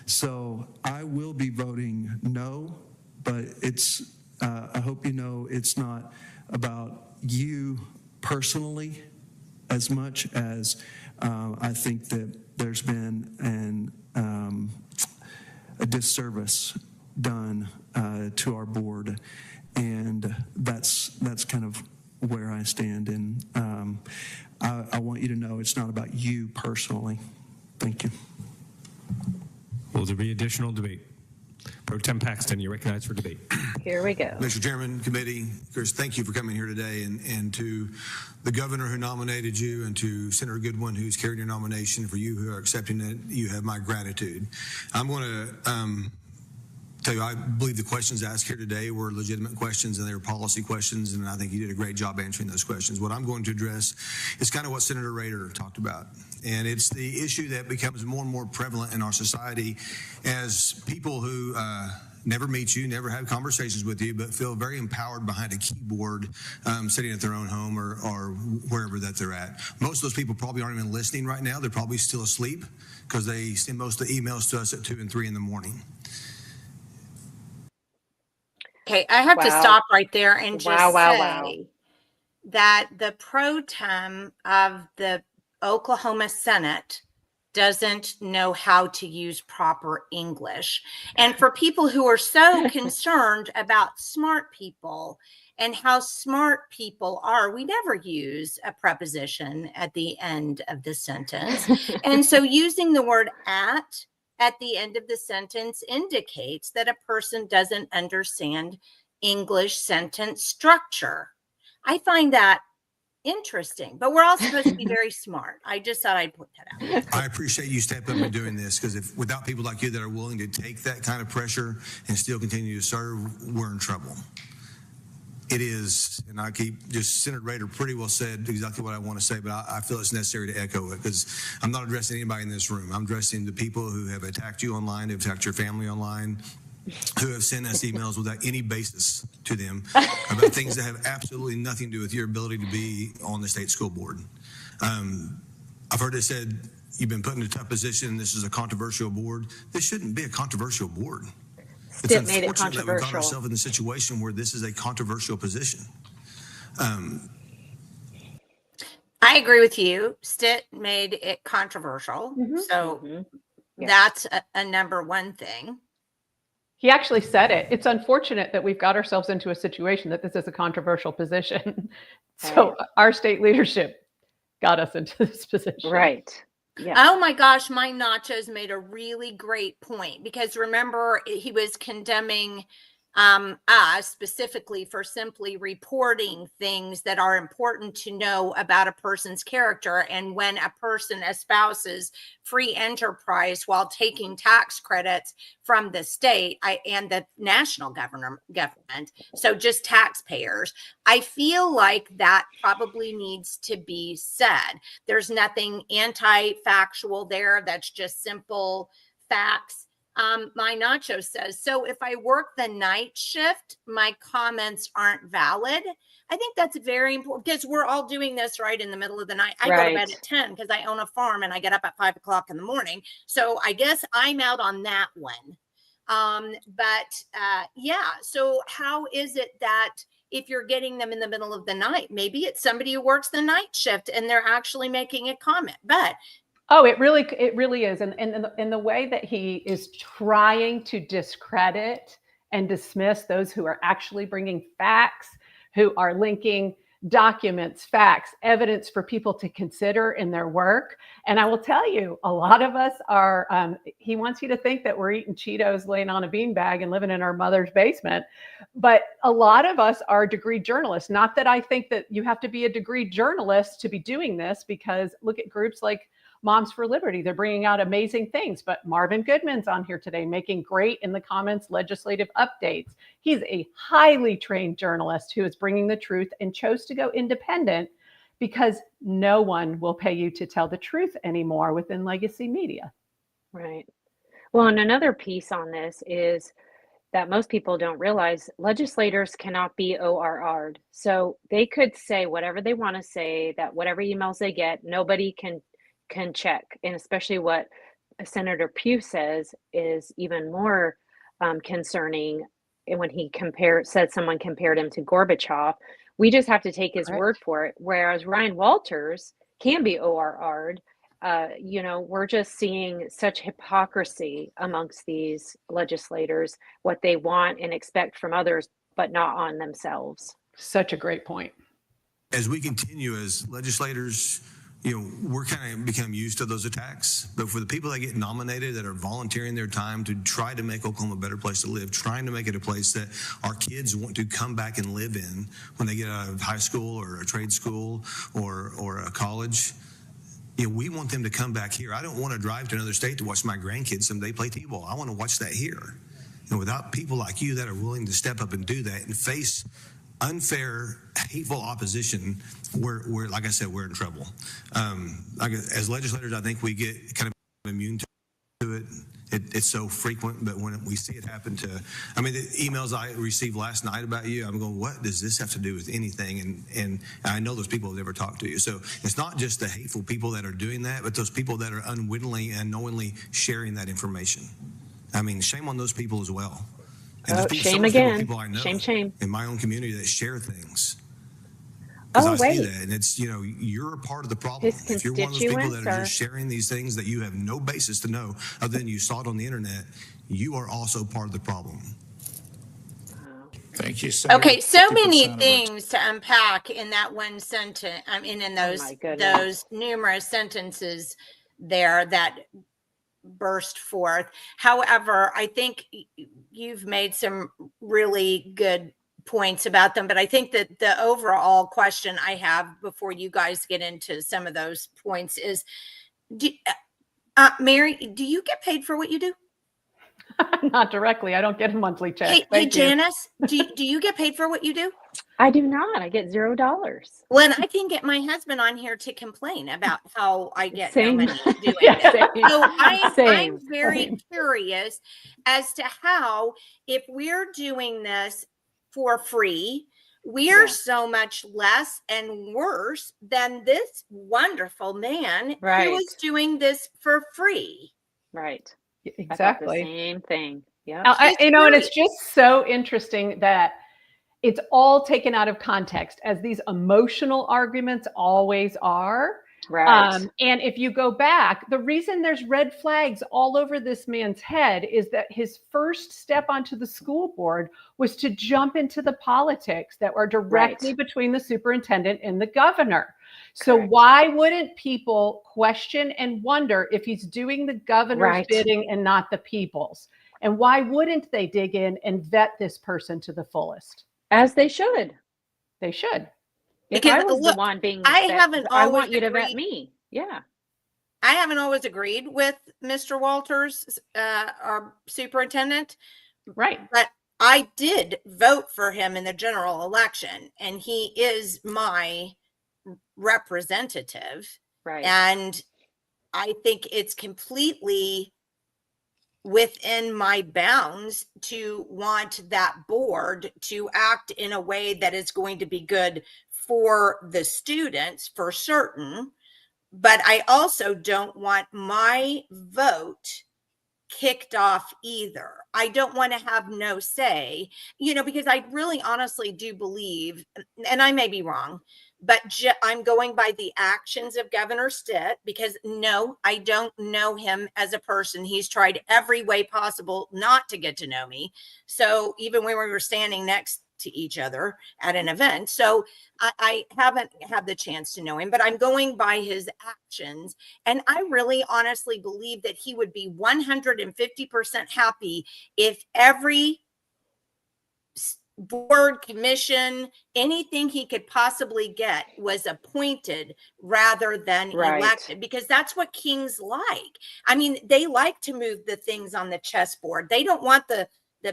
So I will be voting no, but it's. I hope you know it's not about you personally as much as I think that there's been a disservice done to our board, and that's kind of where I stand. And I want you to know it's not about you personally. Thank you. Will there be additional debate? Pro Tem Paxton, you're recognized for debate. Here we go. Mr. Chairman, committee, Chris, thank you for coming here today, and to the governor who nominated you, and to Senator Goodwin who's carried your nomination. For you who are accepting it, you have my gratitude. I'm going to tell you, I believe the questions asked here today were legitimate questions, and they were policy questions, and I think you did a great job answering those questions. What I'm going to address is kind of what Senator Rader talked about, and it's the issue that becomes more and more prevalent in our society as people who never meet you, never have conversations with you, but feel very empowered behind a keyboard, sitting at their own home or wherever that they're at. Most of those people probably aren't even listening right now. They're probably still asleep because they send most of the emails to us at 2 and 3 in the morning. Okay, I have to stop right there and just say that the pro tem of the Oklahoma Senate doesn't know how to use proper English. And for people who are so concerned about smart people and how smart people are, we never use a preposition at the end of the sentence. And so using the word at the end of the sentence indicates that a person doesn't understand English sentence structure. I find that interesting, but we're all supposed to be very smart. I just thought I'd put that out. I appreciate you stepping up and doing this, because without people like you that are willing to take that kind of pressure and still continue to serve, we're in trouble. it is, and I keep just Senator Rader pretty well said exactly what I want to say, but I feel it's necessary to echo it because I'm not addressing anybody in this room. I'm addressing the people who have attacked you online, who have attacked your family online, who have sent us emails without any basis to them about things that have absolutely nothing to do with your ability to be on the state school board. I've heard it said you've been put in a tough position. This is a controversial board. This shouldn't be a controversial board. It's Stitt made it unfortunate that we've got controversial. ourselves in the situation where this is a controversial position. I agree with you. Stitt made it controversial. So Yeah. that's a number one thing. He actually said it. It's unfortunate that we've got ourselves into a situation that this is a controversial position. So our state leadership got us into this position. Right. Yeah. Oh my gosh, my nachos made a really great point because remember he was condemning us specifically for simply reporting things that are important to know about a person's character. And when a person espouses free enterprise while taking tax credits from the state and the national government, so just taxpayers, I feel like that probably needs to be said. There's nothing anti-factual there. That's just simple facts. My nacho says, so if I work the night shift, my comments aren't valid. I think that's very important because we're all doing this right in the middle of the night. I go to bed at 10 because I own a farm and I get up at 5 o'clock in the morning. So I guess I'm out on that one. Yeah. So how is it that if you're getting them in the middle of the night, maybe it's somebody who works the night shift and they're actually making a comment, but oh, it really is. And in the way that he is trying to discredit and dismiss those who are actually bringing facts, who are linking documents, facts, evidence for people to consider in their work. And I will tell you, a lot of us are, he wants you to think that we're eating Cheetos, laying on a beanbag and living in our mother's basement. But a lot of us are degree journalists. Not that I think that you have to be a degree journalist to be doing this, because look at groups like Moms for Liberty. They're bringing out amazing things. But Marvin Goodman's on here today making great in the comments legislative updates. He's a highly trained journalist who is bringing the truth and chose to go independent because no one will pay you to tell the truth anymore within legacy media. Right. Well, and another piece on this is that most people don't realize legislators cannot be ORR'd. So they could say whatever they want to say, that whatever emails they get, nobody can check. And especially what Senator Pugh says is even more concerning. And when he said someone compared him to Gorbachev, we just have to take his word for it. Whereas Ryan Walters can be ORR'd. We're just seeing such hypocrisy amongst these legislators, what they want and expect from others, but not on themselves. Such a great point. As we continue as legislators, we're kind of become used to those attacks. But for the people that get nominated, that are volunteering their time to try to make Oklahoma a better place to live, trying to make it a place that our kids want to come back and live in when they get out of high school or a trade school or a college, we want them to come back here. I don't want to drive to another state to watch my grandkids someday play T-ball. I want to watch that here. And without people like you that are willing to step up and do that and face unfair, hateful opposition, we're like I said, we're in trouble. As legislators, I think we get kind of immune to it. It's so frequent, but when we see it happen the emails I received last night about you, I'm going, what does this have to do with anything? And I know those people have never talked to you. So it's not just the hateful people that are doing that, but those people that are unwittingly and knowingly sharing that information. Shame on those people as well. And shame again. People I know Shame. in my own community that share things. Oh, I wait. see that, and it's, you're a part of the problem. If you're one of those people that are just sharing these things that you have no basis to know other than you saw it on the internet, you are also part of the problem. Thank you, Senator. Okay, so many 50% of things to unpack in that one sentence. In those numerous sentences there that burst forth. However, I think you've made some really good points about them, but I think that the overall question I have before you guys get into some of those points is, Mary, do you get paid for what you do? Not directly. I don't get a monthly check. Hey Janice, do you get paid for what you do? I do not. I get $0. When I can get my husband on here to complain about how I get no Same. money doing Yeah, that. same. So I'm Same. very curious as to how, if we're doing this for free, we're Yeah. so much less and worse than this wonderful man who Right. is doing this for free. Right. I thought the Exactly. same thing. Yeah. Just And it's curious. just so interesting that it's all taken out of context, as these emotional arguments always are. Right. And if you go back, the reason there's red flags all over this man's head is that his first step onto the school board was to jump into the politics that were directly between the superintendent and the governor. So Correct. why wouldn't people question and wonder if he's doing the governor's bidding and not the people's? And why wouldn't they dig in and vet this person to the fullest? As they should. They should. If Because, I was look, the one being I vet, haven't I always want you to vet agreed- me. Yeah. I haven't always agreed with Mr. Walters, our superintendent. Right. But I did vote for him in the general election, and he is my representative. Right. And I think it's completely within my bounds to want that board to act in a way that is going to be good for the students, for certain. But I also don't want my vote kicked off either. I don't want to have no say, because I really honestly do believe, and I may be wrong, but I'm going by the actions of Governor Stitt, because no, I don't know him as a person. He's tried every way possible not to get to know me. So even when we were standing next to each other at an event. So I haven't had the chance to know him, but I'm going by his actions. And I really honestly believe that he would be 150% happy if every board, commission, anything he could possibly get was appointed rather than elected, because that's what kings like. I mean, they like to move the things on the chessboard. They don't want the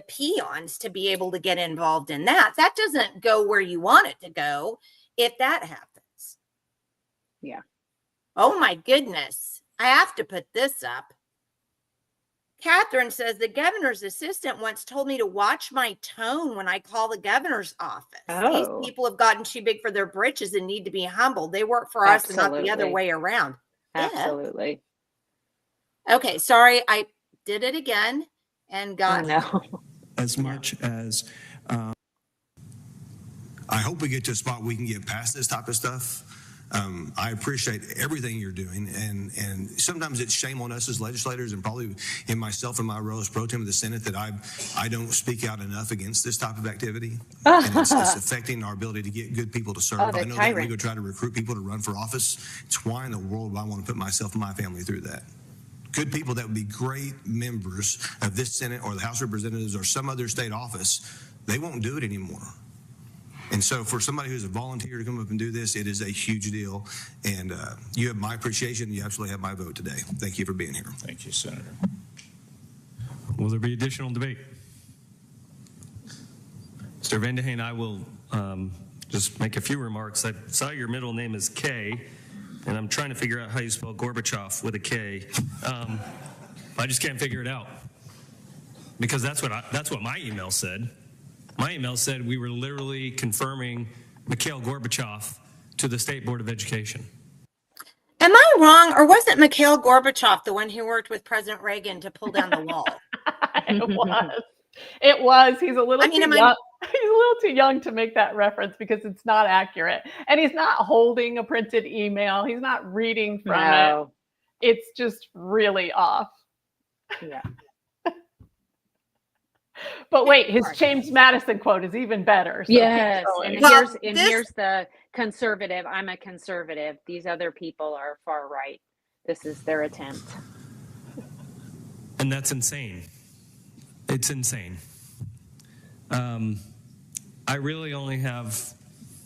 peons to be able to get involved in that. That doesn't go where you want it to go if that happens. Yeah. Oh my goodness. I have to put this up. Catherine says the governor's assistant once told me to watch my tone when I call the governor's office. These people have gotten too big for their britches and need to be humbled. They work for us and not the other way around. Absolutely. Yeah. Okay. Sorry. I did it again and got as much as I hope we get to a spot we can get past this type of stuff. I appreciate everything you're doing, and sometimes it's shame on us as legislators, and probably in myself and my role as pro tem of the Senate, that I don't speak out enough against this type of activity, and it's affecting our ability to get good people to serve. I know that we go try to recruit people to run for office. It's why in the world would I want to put myself and my family through that? Good people that would be great members of this Senate or the House of Representatives or some other state office, they won't do it anymore. And so for somebody who's a volunteer to come up and do this, it is a huge deal. And you have my appreciation. You absolutely have my vote today. Thank you for being here. Thank you, Senator. Will there be additional debate? Mr. VanDenhende, I will just make a few remarks. I saw your middle name is K, and I'm trying to figure out how you spell Gorbachev with a K. I just can't figure it out, because that's what my email said. My email said we were literally confirming Mikhail Gorbachev to the State Board of Education. Am I wrong, or wasn't Mikhail Gorbachev the one who worked with President Reagan to pull down the wall? It was. He's a little too young. He's a little too young to make that reference because it's not accurate. And he's not holding a printed email. He's not reading from it. It's just really off. Yeah. But wait, his James Madison quote is even better. So yes. And here's the conservative. I'm a conservative. These other people are far right. This is their attempt. And that's insane. It's insane. I really only have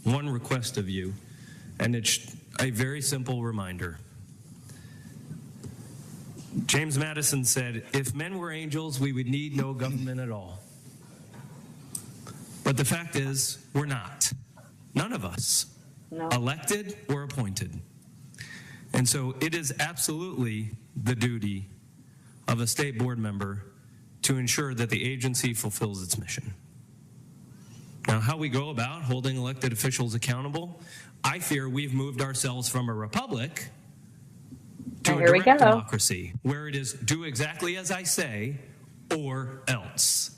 one request of you, and it's a very simple reminder. James Madison said, if men were angels, we would need no government at all. But the fact is, we're not. None of us, No. elected or appointed. And so it is absolutely the duty of a state board member to ensure that the agency fulfills its mission. Now, how we go about holding elected officials accountable, I fear we've moved ourselves from a republic to a direct democracy, where it is do exactly as I say or else.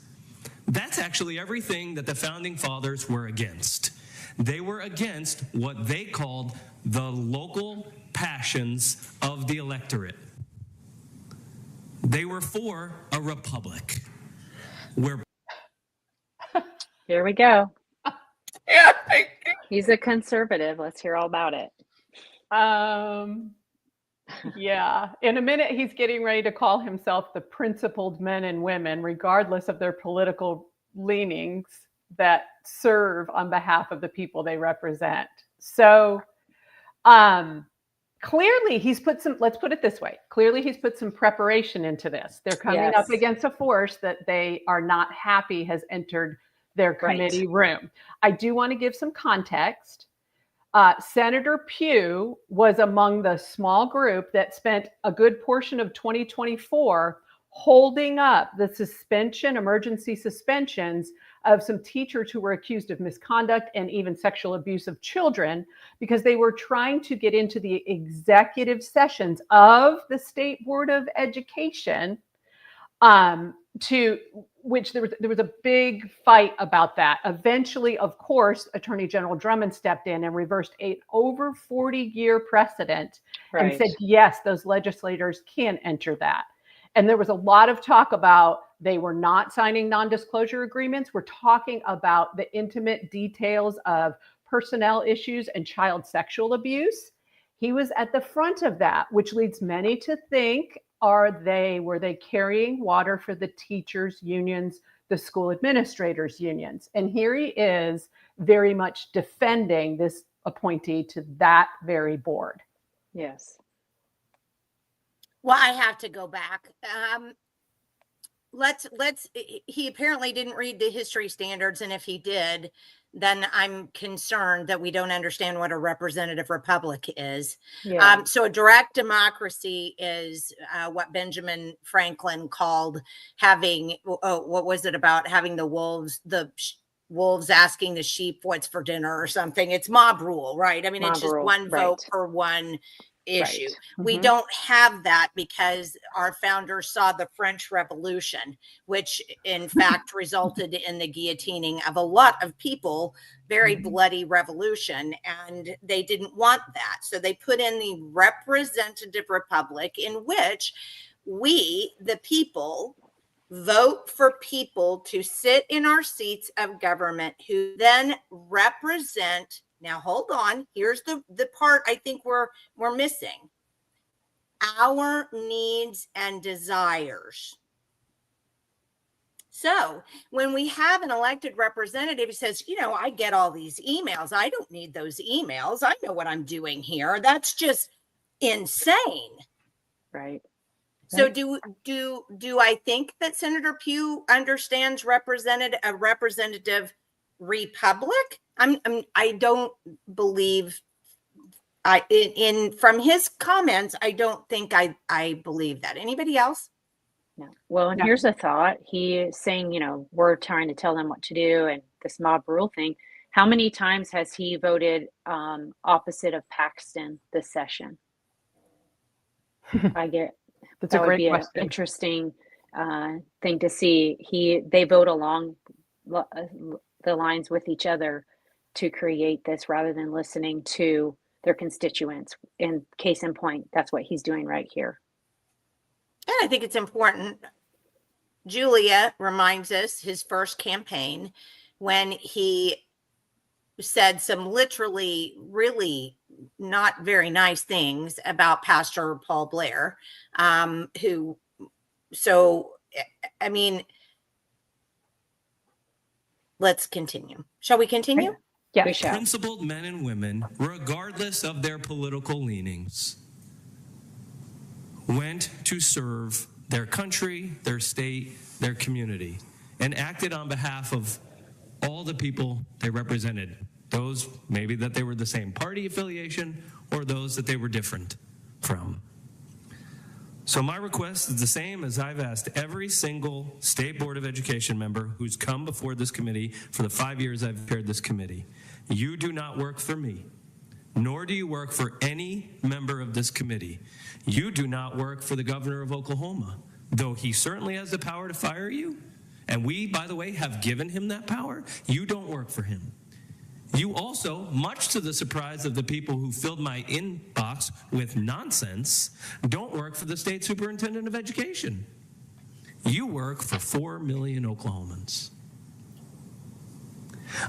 That's actually everything that the founding fathers were against. They were against what they called the local passions of the electorate. They were for a republic where. Here we go. Yeah. He's a conservative. Let's hear all about it. Yeah. In a minute, he's getting ready to call himself the principled men and women, regardless of their political leanings, that serve on behalf of the people they represent. So clearly he's put some, let's put it this way, clearly he's put some preparation into this. They're coming up against a force that they are not happy has entered their committee room. I do want to give some context. Senator Pugh was among the small group that spent a good portion of 2024 holding up the emergency suspensions of some teachers who were accused of misconduct and even sexual abuse of children, because they were trying to get into the executive sessions of the State Board of Education, to which there was a big fight about that. Eventually, of course, Attorney General Drummond stepped in and reversed an over 40-year precedent and said, yes, those legislators can enter that. And there was a lot of talk about they were not signing non-disclosure agreements. We're talking about the intimate details of personnel issues and child sexual abuse. He was at the front of that, which leads many to think, were they carrying water for the teachers' unions, the school administrators' unions? And here he is very much defending this appointee to that very board. Yes. Well, I have to go back. He apparently didn't read the history standards. And if he did, then I'm concerned that we don't understand what a representative republic is. Yeah. So a direct democracy is what Benjamin Franklin called having, what was it about having the wolves asking the sheep what's for dinner or something. It's mob rule, right? I mean, it's just one vote for one issue. We don't have that because our founders saw the French Revolution, which in fact resulted in the guillotining of a lot of people, very bloody revolution, and they didn't want that. So they put in the representative republic, in which we, the people, vote for people to sit in our seats of government who then represent. Now, hold on. Here's the part I think we're missing. Our needs and desires. So when we have an elected representative who says, I get all these emails. I don't need those emails. I know what I'm doing here. That's just insane. Right. So do I think that Senator Pugh understands a representative republic? I don't believe from his comments, I don't think I believe that. Anybody else? No. Well, and here's a thought. He is saying, we're trying to tell them what to do and this mob rule thing. How many times has he voted opposite of Paxton this session? That's a great question. An interesting thing to see. They vote along the lines with each other to create this rather than listening to their constituents. In case in point, that's what he's doing right here. And I think it's important. Julia reminds us his first campaign when he said some literally really not very nice things about Pastor Paul Blair, let's continue. Shall we continue? Yeah. We shall. Principled men and women, regardless of their political leanings, went to serve their country, their state, their community, and acted on behalf of all the people they represented. those maybe that they were the same party affiliation, or those that they were different from. So my request is the same as I've asked every single State Board of Education member who's come before this committee for the 5 years I've chaired this committee. You do not work for me, nor do you work for any member of this committee. You do not work for the governor of Oklahoma, though he certainly has the power to fire you. And we, by the way, have given him that power. You don't work for him. You also, much to the surprise of the people who filled my inbox with nonsense, don't work for the state superintendent of education. You work for 4 million Oklahomans.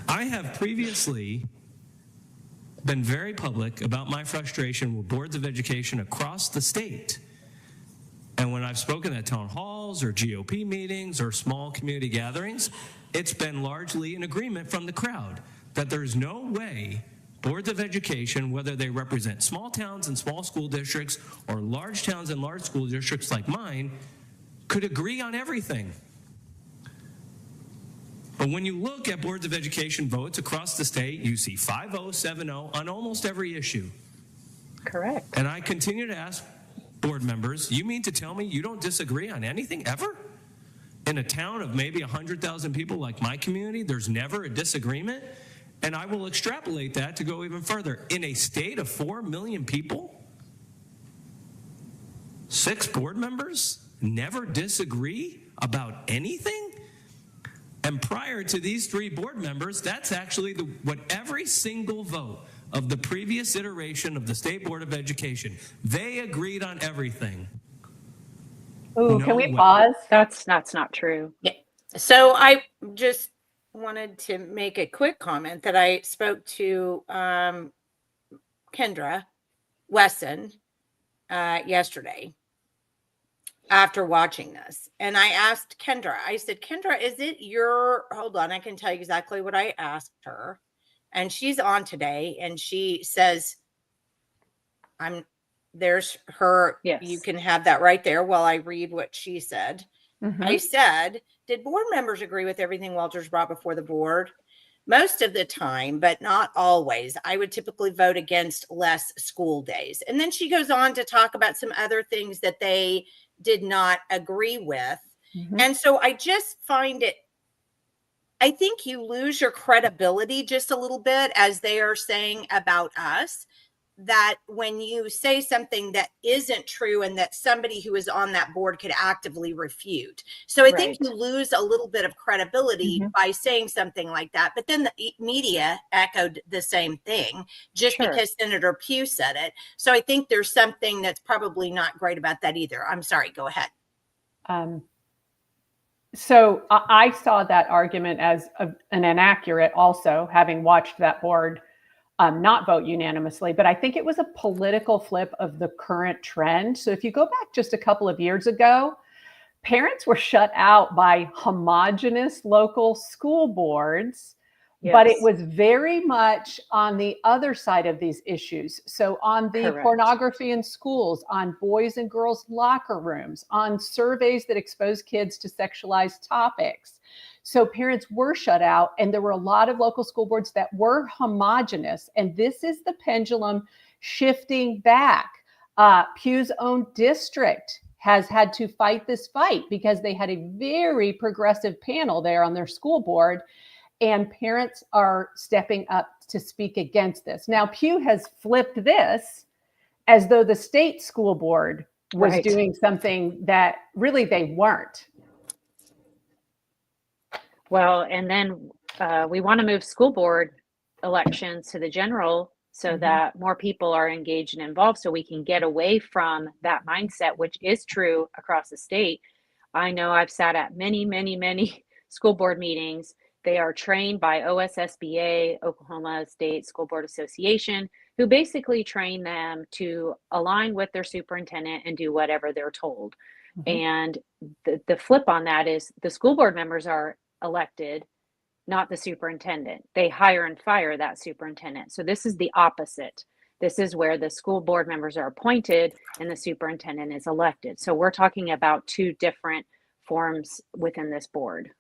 I have previously been very public about my frustration with boards of education across the state. And when I've spoken at town halls or GOP meetings or small community gatherings, it's been largely in agreement from the crowd that there's no way boards of education, whether they represent small towns and small school districts or large towns and large school districts like mine, could agree on everything. But when you look at boards of education votes across the state, you see 5-0, 7-0 on almost every issue. Correct. And I continue to ask board members, you mean to tell me you don't disagree on anything ever? In a town of maybe 100,000 people like my community, there's never a disagreement? And I will extrapolate that to go even further. In a state of 4 million people, 6 board members never disagree about anything? And prior to these 3 board members, that's actually what every single vote of the previous iteration of the State Board of Education, they agreed on everything. Ooh, No can we way. pause? That's not true. Yeah. So I just wanted to make a quick comment that I spoke to Kendra Wesson yesterday after watching this. And I asked Kendra, I said, Kendra, is it your, hold on, I can tell you exactly what I asked her. And she's on today and she says, there's her, Yes. You can have that right there while I read what she said. Mhm. I said, did board members agree with everything Walters brought before the board? Most of the time, but not always. I would typically vote against less school days. And then she goes on to talk about some other things that they did not agree with. Mhm. And so I just find it, I think you lose your credibility just a little bit, as they are saying about us, that when you say something that isn't true and that somebody who is on that board could actively refute. So I think Right. you lose a little bit of credibility by saying something like that. But then the media echoed the same thing just Sure. because Senator Pugh said it. So I think there's something that's probably not great about that either. I'm sorry, go ahead. So I saw that argument as an inaccurate also, having watched that board not vote unanimously, but I think it was a political flip of the current trend. So if you go back just a couple of years ago, parents were shut out by homogenous local school boards, but it Yes. was very much on the other side of these issues. So on the Correct. pornography in schools, on boys and girls locker rooms, on surveys that expose kids to sexualized topics. So parents were shut out, and there were a lot of local school boards that were homogenous. And this is the pendulum shifting back. Pugh's own district has had to fight this fight because they had a very progressive panel there on their school board, and parents are stepping up to speak against this. Now, Pugh has flipped this as though the state school board was Right. doing something that really they weren't. Well, and then we want to move school board elections to the general so that more people are engaged and involved, so we can get away from that mindset, which is true across the state. I know I've sat at many school board meetings. They are trained by OSSBA, Oklahoma State School Board Association, who basically train them to align with their superintendent and do whatever they're told. And the flip on that is the school board members are elected, not the superintendent. They hire and fire that superintendent. So this is the opposite. This is where the school board members are appointed and the superintendent is elected. So we're talking about 2 different forms within this board.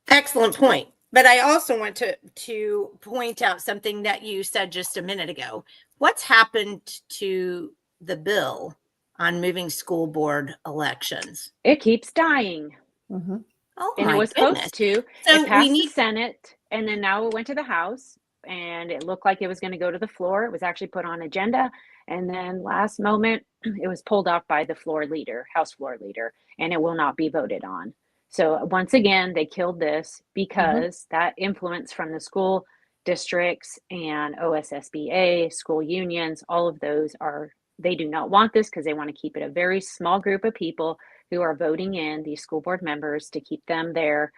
Excellent point. But I also want to point out something that you said just a minute ago. What's happened to the bill on moving school board elections? It keeps dying. Mm-hmm. Oh And it my was goodness. supposed to. So It passed we the need, Senate, and then now it went to the House, and it looked like it was going to go to the floor. It was actually put on agenda, and then last moment, it was pulled off by the floor leader, House floor leader, and it will not be voted on. So once again, they killed this because that influence from the school districts and OSSBA, school unions, all of those are, they do not want this because they want to keep it a very small group of people who are voting in these school board members to keep them there.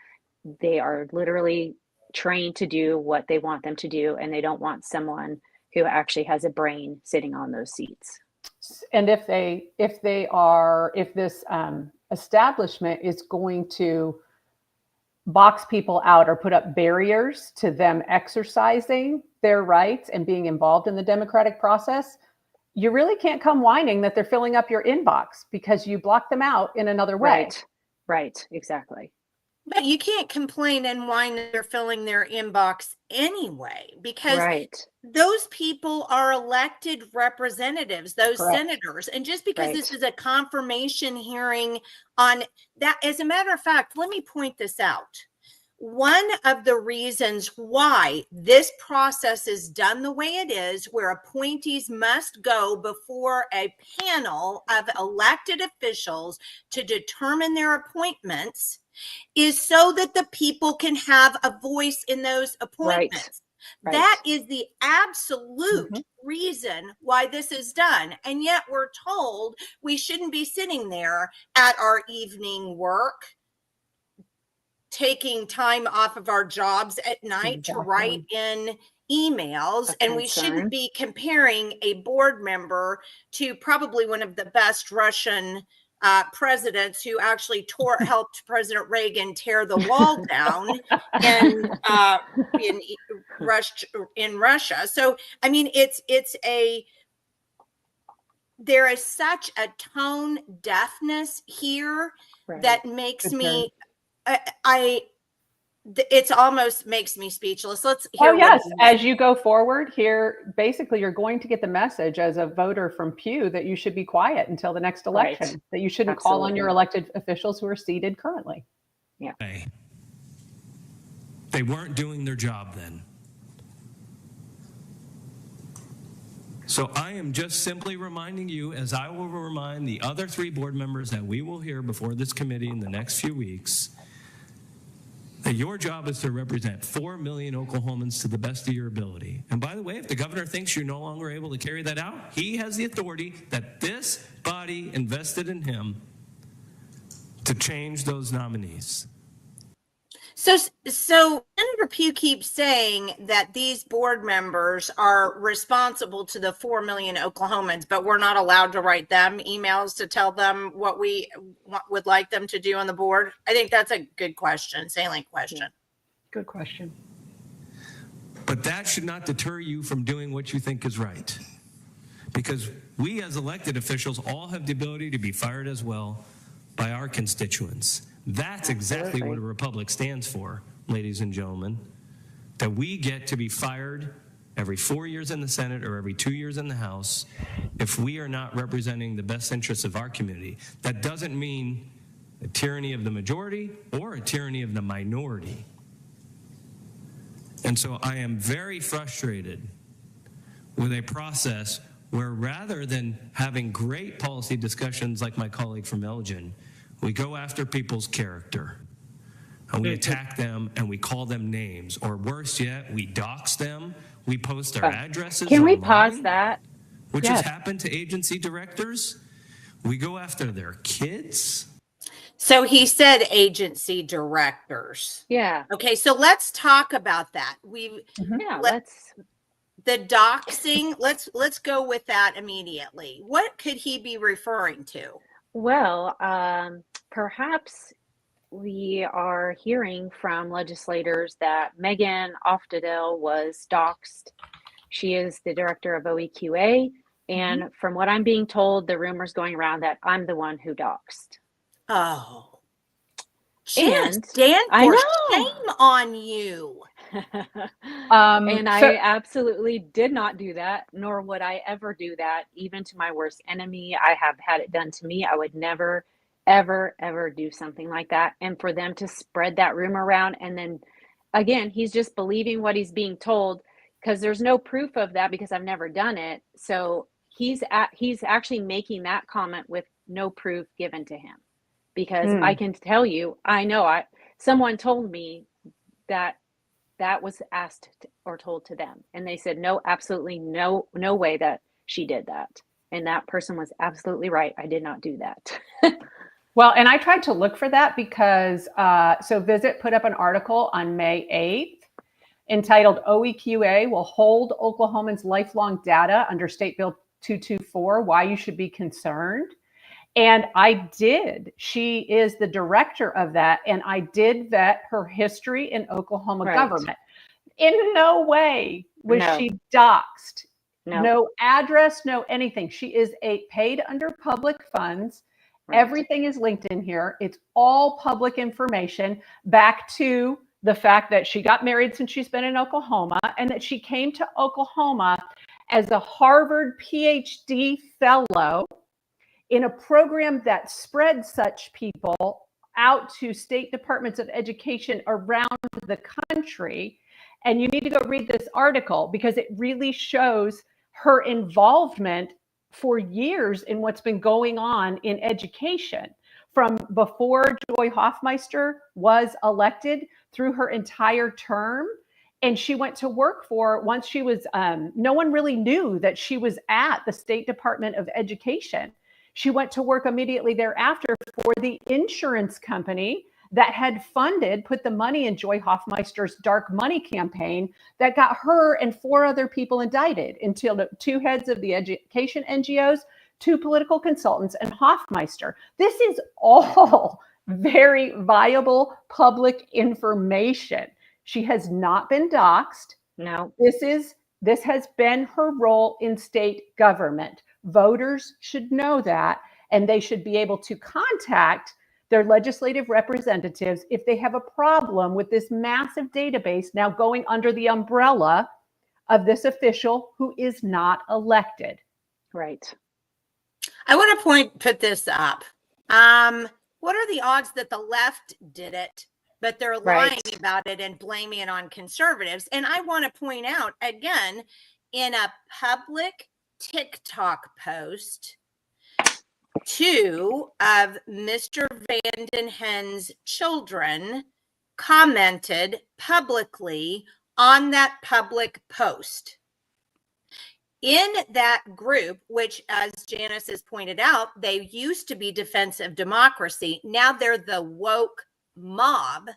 They are literally trained to do what they want them to do, and they don't want someone who actually has a brain sitting on those seats. And if this establishment is going to box people out or put up barriers to them exercising their rights and being involved in the democratic process, you really can't come whining that they're filling up your inbox because you block them out in another way. Right, exactly. but you can't complain and whine that they're filling their inbox anyway, because those people are elected representatives, those senators. And just because this is a confirmation hearing on that, as a matter of fact, let me point this out. One of the reasons why this process is done the way it is, where appointees must go before a panel of elected officials to determine their appointments, is so that the people can have a voice in those appointments. That is the absolute reason why this is done. And yet we're told we shouldn't be sitting there at our evening work, taking time off of our jobs at night to write in emails, and we shouldn't be comparing a board member to probably one of the best Russian presidents who actually helped President Reagan tear the wall down in Russia. So, I mean, there is such a tone deafness here that makes me, it's almost makes me speechless. Let's hear. As you go forward here, basically you're going to get the message as a voter from Pew that you should be quiet until the next election, that you shouldn't call on your elected officials who are seated currently. They weren't doing their job then. So I am just simply reminding you, as I will remind the other 3 board members that we will hear before this committee in the next few weeks, that your job is to represent 4 million Oklahomans to the best of your ability. And by the way, if the governor thinks you're no longer able to carry that out, he has the authority that this body invested in him to change those nominees. So Senator Pugh keeps saying that these board members are responsible to the 4 million Oklahomans, but we're not allowed to write them emails to tell them what we would like them to do on the board. I think that's a good question, salient question. Good question. But that should not deter you from doing what you think is right. Because we as elected officials all have the ability to be fired as well by our constituents. That's exactly what a republic stands for, ladies and gentlemen, that we get to be fired every 4 years in the Senate or every 2 years in the House if we are not representing the best interests of our community. That doesn't mean a tyranny of the majority or a tyranny of the minority. And so I am very frustrated with a process where rather than having great policy discussions like my colleague from Elgin, we go after people's character and we attack them and we call them names, or worse yet, we dox them. We post their addresses. Can we online, pause that? Which has happened to agency directors. We go after their kids. So he said agency directors. Yeah. Okay, so let's talk about that. The doxing, let's go with that immediately. What could he be referring to? Well, perhaps we are hearing from legislators that Megan Oftedale was doxxed. She is the director of OEQA. And from what I'm being told, the rumors going around that I'm the one who doxed. Oh, Yes, And Dan, I for know. shame on you. And I so- absolutely did not do that, nor would I ever do that, even to my worst enemy. I have had it done to me. I would never, ever, ever do something like that. And for them to spread that rumor around, and then again, he's just believing what he's being told because there's no proof of that because I've never done it. So he's actually making that comment with no proof given to him, because I can tell you, someone told me that was asked or told to them, and they said no, absolutely no way that she did that, and that person was absolutely right. I did not do that. Well, and I tried to look for that because so Visit put up an article on May 8th entitled OEQA will hold Oklahomans' lifelong data under State Bill 224, why you should be concerned. And I did. She is the director of that. And I did vet her history in Oklahoma government. In no way was she doxxed. No address, no anything. She is paid under public funds. Right. Everything is linked in here. It's all public information, back to the fact that she got married since she's been in Oklahoma, and that she came to Oklahoma as a Harvard PhD fellow in a program that spread such people out to state departments of education around the country. And you need to go read this article because it really shows her involvement for years in what's been going on in education from before Joy Hoffmeister was elected through her entire term. And she went to work for, once she was, no one really knew that she was at the State Department of Education. She went to work immediately thereafter for the insurance company that had put the money in Joy Hoffmeister's dark money campaign that got her and 4 other people indicted, until the 2 heads of the education NGOs, 2 political consultants, and Hoffmeister. This is all very viable public information. She has not been doxxed. No. This has been her role in state government. Voters should know that, and they should be able to contact their legislative representatives if they have a problem with this massive database now going under the umbrella of this official who is not elected. Right. I want to put this up. What are the odds that the left did it, but they're lying about it and blaming it on conservatives? And I want to point out again, in a public TikTok post, 2 of Mr. VanDenhende's children commented publicly on that public post. In that group, which, as Janice has pointed out, they used to be Defense of Democracy. Now they're the woke mob.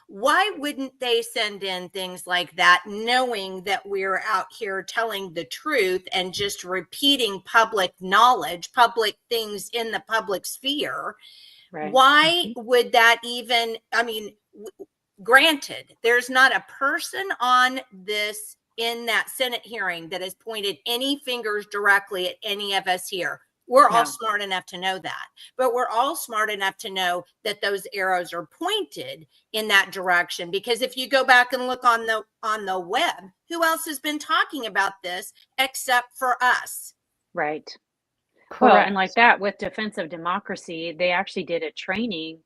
Why wouldn't they send in things like that, knowing that we're out here telling the truth and just repeating public knowledge, public things in the public sphere? Right. Why would that even, granted, there's not a person on this in that Senate hearing that has pointed any fingers directly at any of us here. We're all smart enough to know that, but we're all smart enough to know that those arrows are pointed in that direction. Because if you go back and look on the web, who else has been talking about this except for us? Right. Correct. Well, and like that with Defense of Democracy, they actually did a training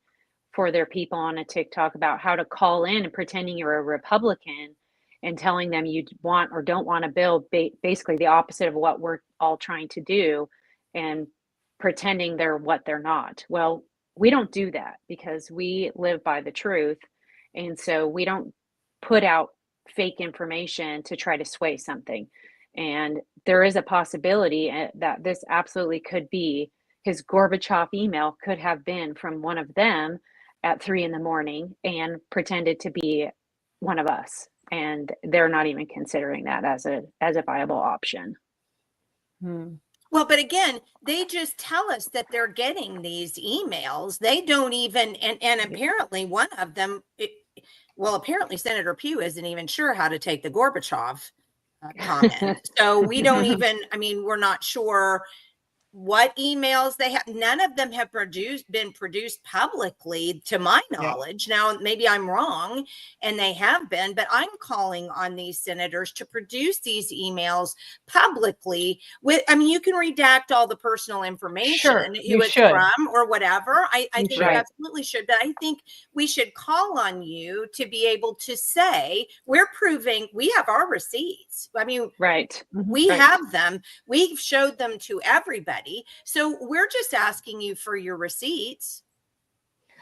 for their people on a TikTok about how to call in and pretending you're a Republican and telling them you want or don't want a bill, basically the opposite of what we're all trying to do, and pretending they're what they're not. Well, we don't do that because we live by the truth. And so we don't put out fake information to try to sway something. And there is a possibility that this absolutely could be, his Gorbachev email could have been from one of them at 3 a.m. and pretended to be one of us. And they're not even considering that as a viable option. Well, but again, they just tell us that they're getting these emails. They don't even, and apparently one of them, apparently Senator Pugh isn't even sure how to take the Gorbachev comment. So we don't even, we're not sure what emails they have. None of them have been produced publicly, to my knowledge. Now, maybe I'm wrong, and they have been, but I'm calling on these senators to produce these emails publicly. You can redact all the personal information, who it's from or whatever. I think you absolutely should, but I think we should call on you to be able to say, we're proving we have our receipts. We have them. We've showed them to everybody. So we're just asking you for your receipts.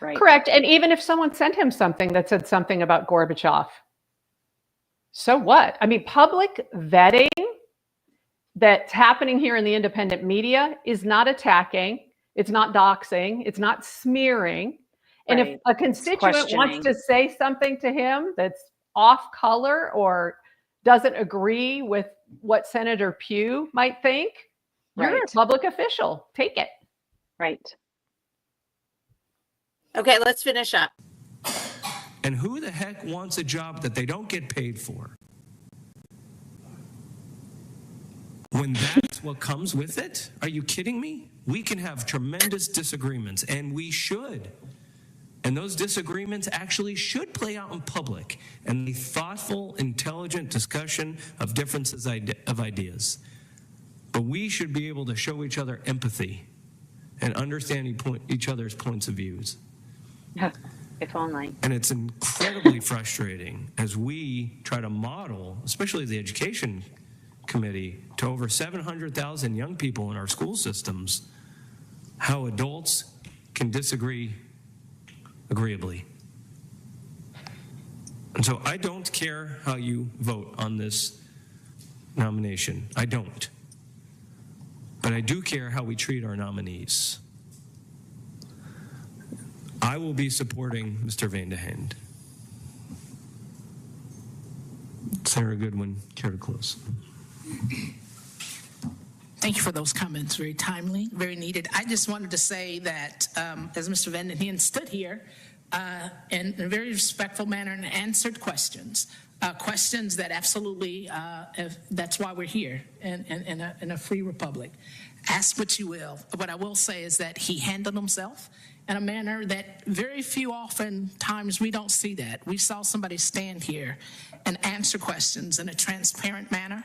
Correct. And even if someone sent him something that said something about Gorbachev, so what? Public vetting that's happening here in the independent media is not attacking. It's not doxing. It's not smearing. And if a constituent wants to say something to him that's off color or doesn't agree with what Senator Pugh might think, you're a public official. Take it. Right. Okay, let's finish up. And who the heck wants a job that they don't get paid for? When that's what comes with it? Are you kidding me? We can have tremendous disagreements, and we should. And those disagreements actually should play out in public and the thoughtful, intelligent discussion of differences of ideas. But we should be able to show each other empathy and understand each other's points of views. If only. And it's incredibly frustrating as we try to model, especially the education committee, to over 700,000 young people in our school systems, how adults can disagree agreeably. And so I don't care how you vote on this nomination. I don't. But I do care how we treat our nominees. I will be supporting Mr. VanDenhende. Senator Goodwin, care to close? Thank you for those comments. Very timely, very needed. I just wanted to say that as Mr. VanDenhende stood here in a very respectful manner and answered questions. Questions that absolutely, that's why we're here in a free republic. Ask what you will. What I will say is that he handled himself in a manner that very few times we don't see that. We saw somebody stand here and answer questions in a transparent manner.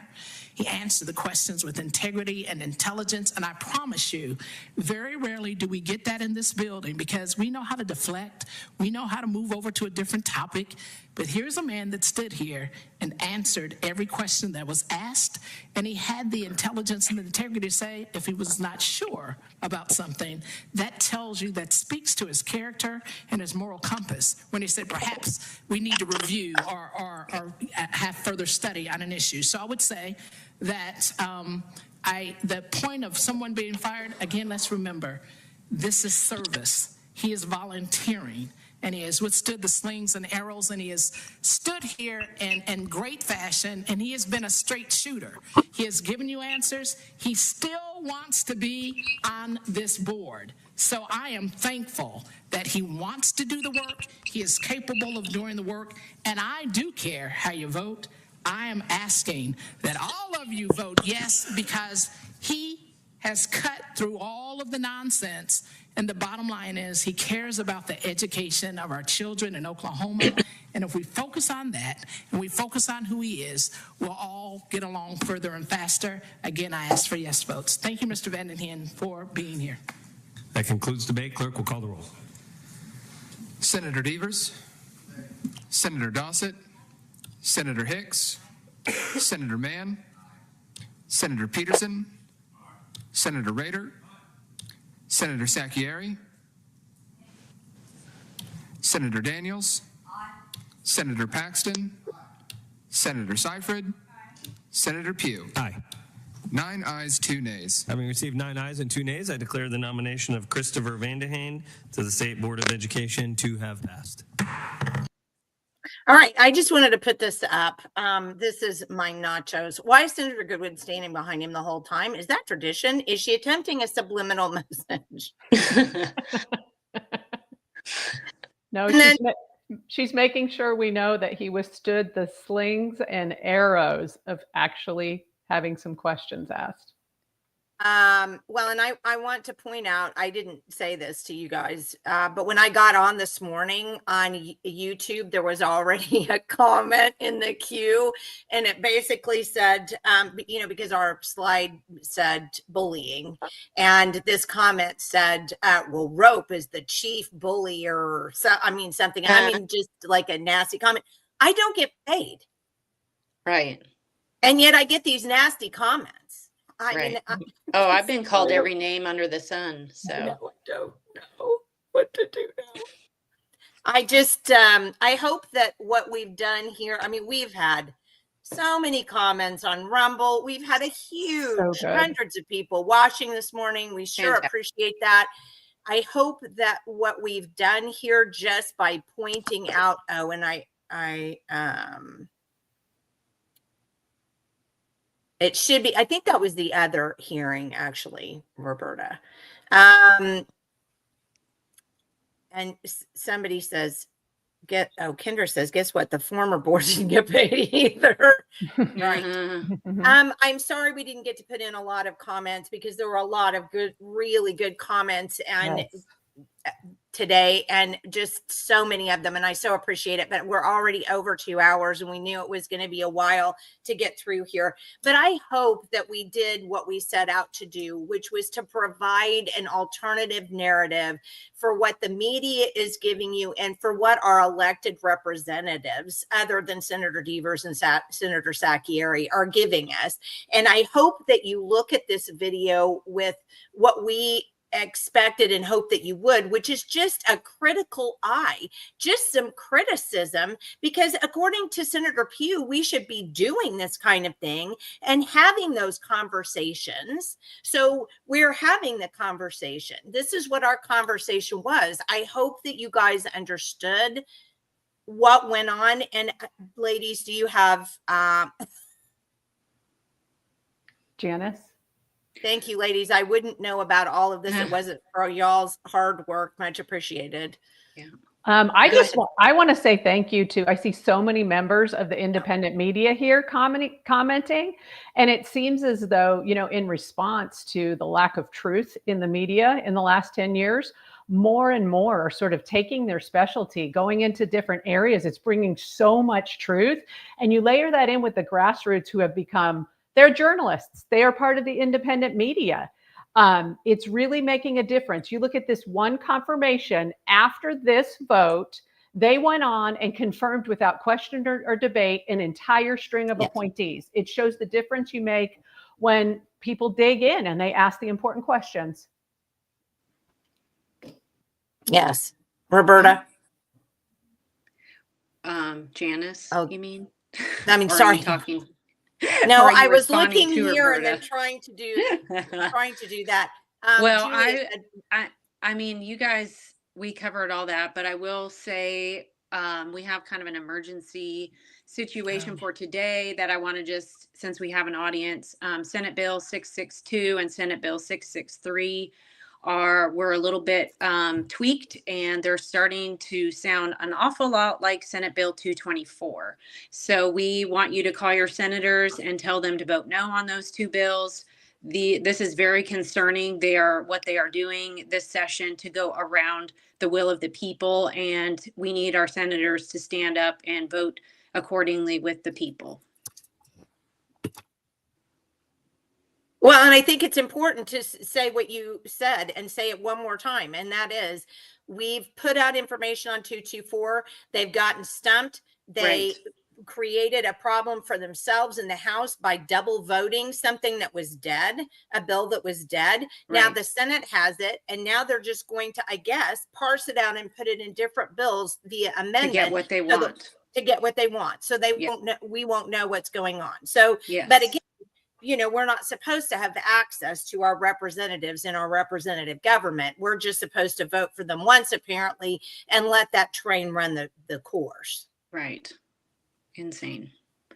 He answered the questions with integrity and intelligence, and I promise you, very rarely do we get that in this building because we know how to deflect, we know how to move over to a different topic, but here's a man that stood here and answered every question that was asked, and he had the intelligence and the integrity to say if he was not sure about something. That tells you, that speaks to his character and his moral compass when he said perhaps we need to review or have further study on an issue. So I would say that the point of someone being fired, again, let's remember, this is service. He is volunteering, and he has withstood the slings and arrows, and he has stood here in great fashion, and he has been a straight shooter. He has given you answers. He still wants to be on this board. So I am thankful that he wants to do the work. He is capable of doing the work, and I do care how you vote. I am asking that all of you vote yes, because he has cut through all of the nonsense. And the bottom line is he cares about the education of our children in Oklahoma. And if we focus on that and we focus on who he is, we'll all get along further and faster. Again, I ask for yes votes. Thank you, Mr. VanDenhende, for being here. That concludes debate. Clerk will call the roll. Senator Deevers, Senator Dossett, Senator Hicks, Senator Mann, Senator Peterson, Senator Rader, Senator Sacchieri, Senator Daniels, Senator Paxton, Senator Seifrid, Senator Pugh. Aye. 9 ayes, 2 nays. Having received 9 ayes and 2 nays, I declare the nomination of Christopher VanDenhende to the State Board of Education to have passed. All right, I just wanted to put this up. This is my nachos. Why is Senator Goodwin standing behind him the whole time? Is that tradition? Is she attempting a subliminal message? No, she's making sure we know that he withstood the slings and arrows of actually having some questions asked. Well, and I want to point out, I didn't say this to you guys, but when I got on this morning on YouTube, there was already a comment in the queue, and it basically said, because our slide said bullying, and this comment said, well, Rope is the chief bully, or something. Just like a nasty comment. I don't get paid. Right. And yet I get these nasty comments. I've been called every name under the sun. So I don't know what to do now. I just, I hope that what we've done here, we've had so many comments on Rumble. We've had a huge hundreds of people watching this morning. We sure appreciate that. I hope that what we've done here just by pointing out, it should be, I think that was the other hearing, actually, Roberta. And somebody says, Kendra says, guess what? The former board didn't get paid either. Right. I'm sorry we didn't get to put in a lot of comments because there were a lot of really good comments today, and just so many of them, and I so appreciate it. But we're already over 2 hours, and we knew it was going to be a while to get through here. But I hope that we did what we set out to do, which was to provide an alternative narrative for what the media is giving you and for what our elected representatives, other than Senator Deevers and Senator Sacchieri, are giving us. And I hope that you look at this video with what we expected and hope that you would, which is just a critical eye, just some criticism, because according to Senator Pugh, we should be doing this kind of thing and having those conversations. So we're having the conversation. This is what our conversation was. I hope that you guys understood what went on. And ladies, do you have Janice? Thank you, ladies. I wouldn't know about all of this. It wasn't for y'all's hard work. Much appreciated. Yeah. I want to say thank you to, I see so many members of the independent media here commenting, and it seems as though, in response to the lack of truth in the media in the last 10 years, more and more are sort of taking their specialty, going into different areas. It's bringing so much truth. And you layer that in with the grassroots who have become, they're journalists. They are part of the independent media. It's really making a difference. You look at this one confirmation after this vote, they went on and confirmed without question or debate an entire string of appointees. It shows the difference you make when people dig in and they ask the important questions. Yes. Roberta? Janice, you mean? Sorry. Talking. No, I was looking here and then trying to do that. Well, you guys, we covered all that, but I will say we have kind of an emergency situation for today that I want to just, since we have an audience, Senate Bill 662 and Senate Bill 663 were a little bit tweaked, and they're starting to sound an awful lot like Senate Bill 224. So we want you to call your senators and tell them to vote no on those two bills. This is very concerning. What they are doing this session to go around the will of the people, and we need our senators to stand up and vote accordingly with the people. Well, and I think it's important to say what you said and say it one more time. And that is, we've put out information on 224. They've gotten stumped. They created a problem for themselves in the House by double voting something that was dead, a bill that was dead. Now the Senate has it, and now they're just going to, I guess, parse it out and put it in different bills via amendment. To get what they want. To get what they want. So they won't know, we won't know what's going on. So, but again, we're not supposed to have the access to our representatives in our representative government. We're just supposed to vote for them once, apparently, and let that train run the course. Right. Insane.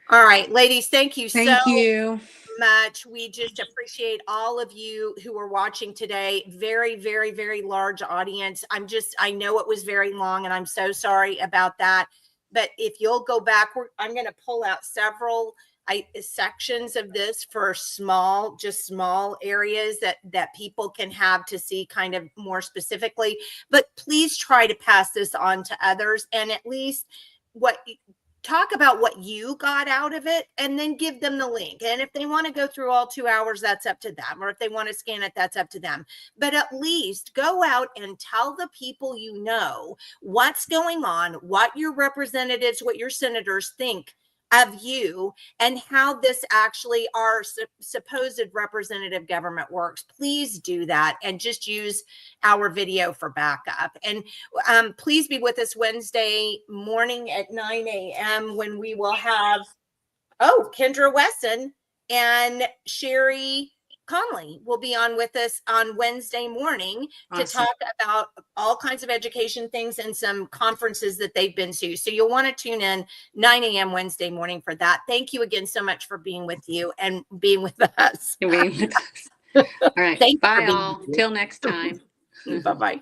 All right, ladies, thank you so much. We just appreciate all of you who are watching today. Very, very, very large audience. I know it was very long, and I'm so sorry about that. But if you'll go back, I'm going to pull out several sections of this for just small areas that people can have to see kind of more specifically, but please try to pass this on to others, and at least talk about what you got out of it, and then give them the link. And if they want to go through all 2 hours, that's up to them. Or if they want to scan it, that's up to them. But at least go out and tell the people you know what's going on, what your representatives, what your senators think of you, and how this actually our supposed representative government works. Please do that, and just use our video for backup. And please be with us Wednesday morning at 9 a.m. when we will have Kendra Wesson and Sherry Conley will be on with us on Wednesday morning to talk about all kinds of education things and some conferences that they've been to. So you'll want to tune in 9 a.m. Wednesday morning for that. Thank you again so much for being with you and being with us. All right. Bye all. Till next time. Bye-bye.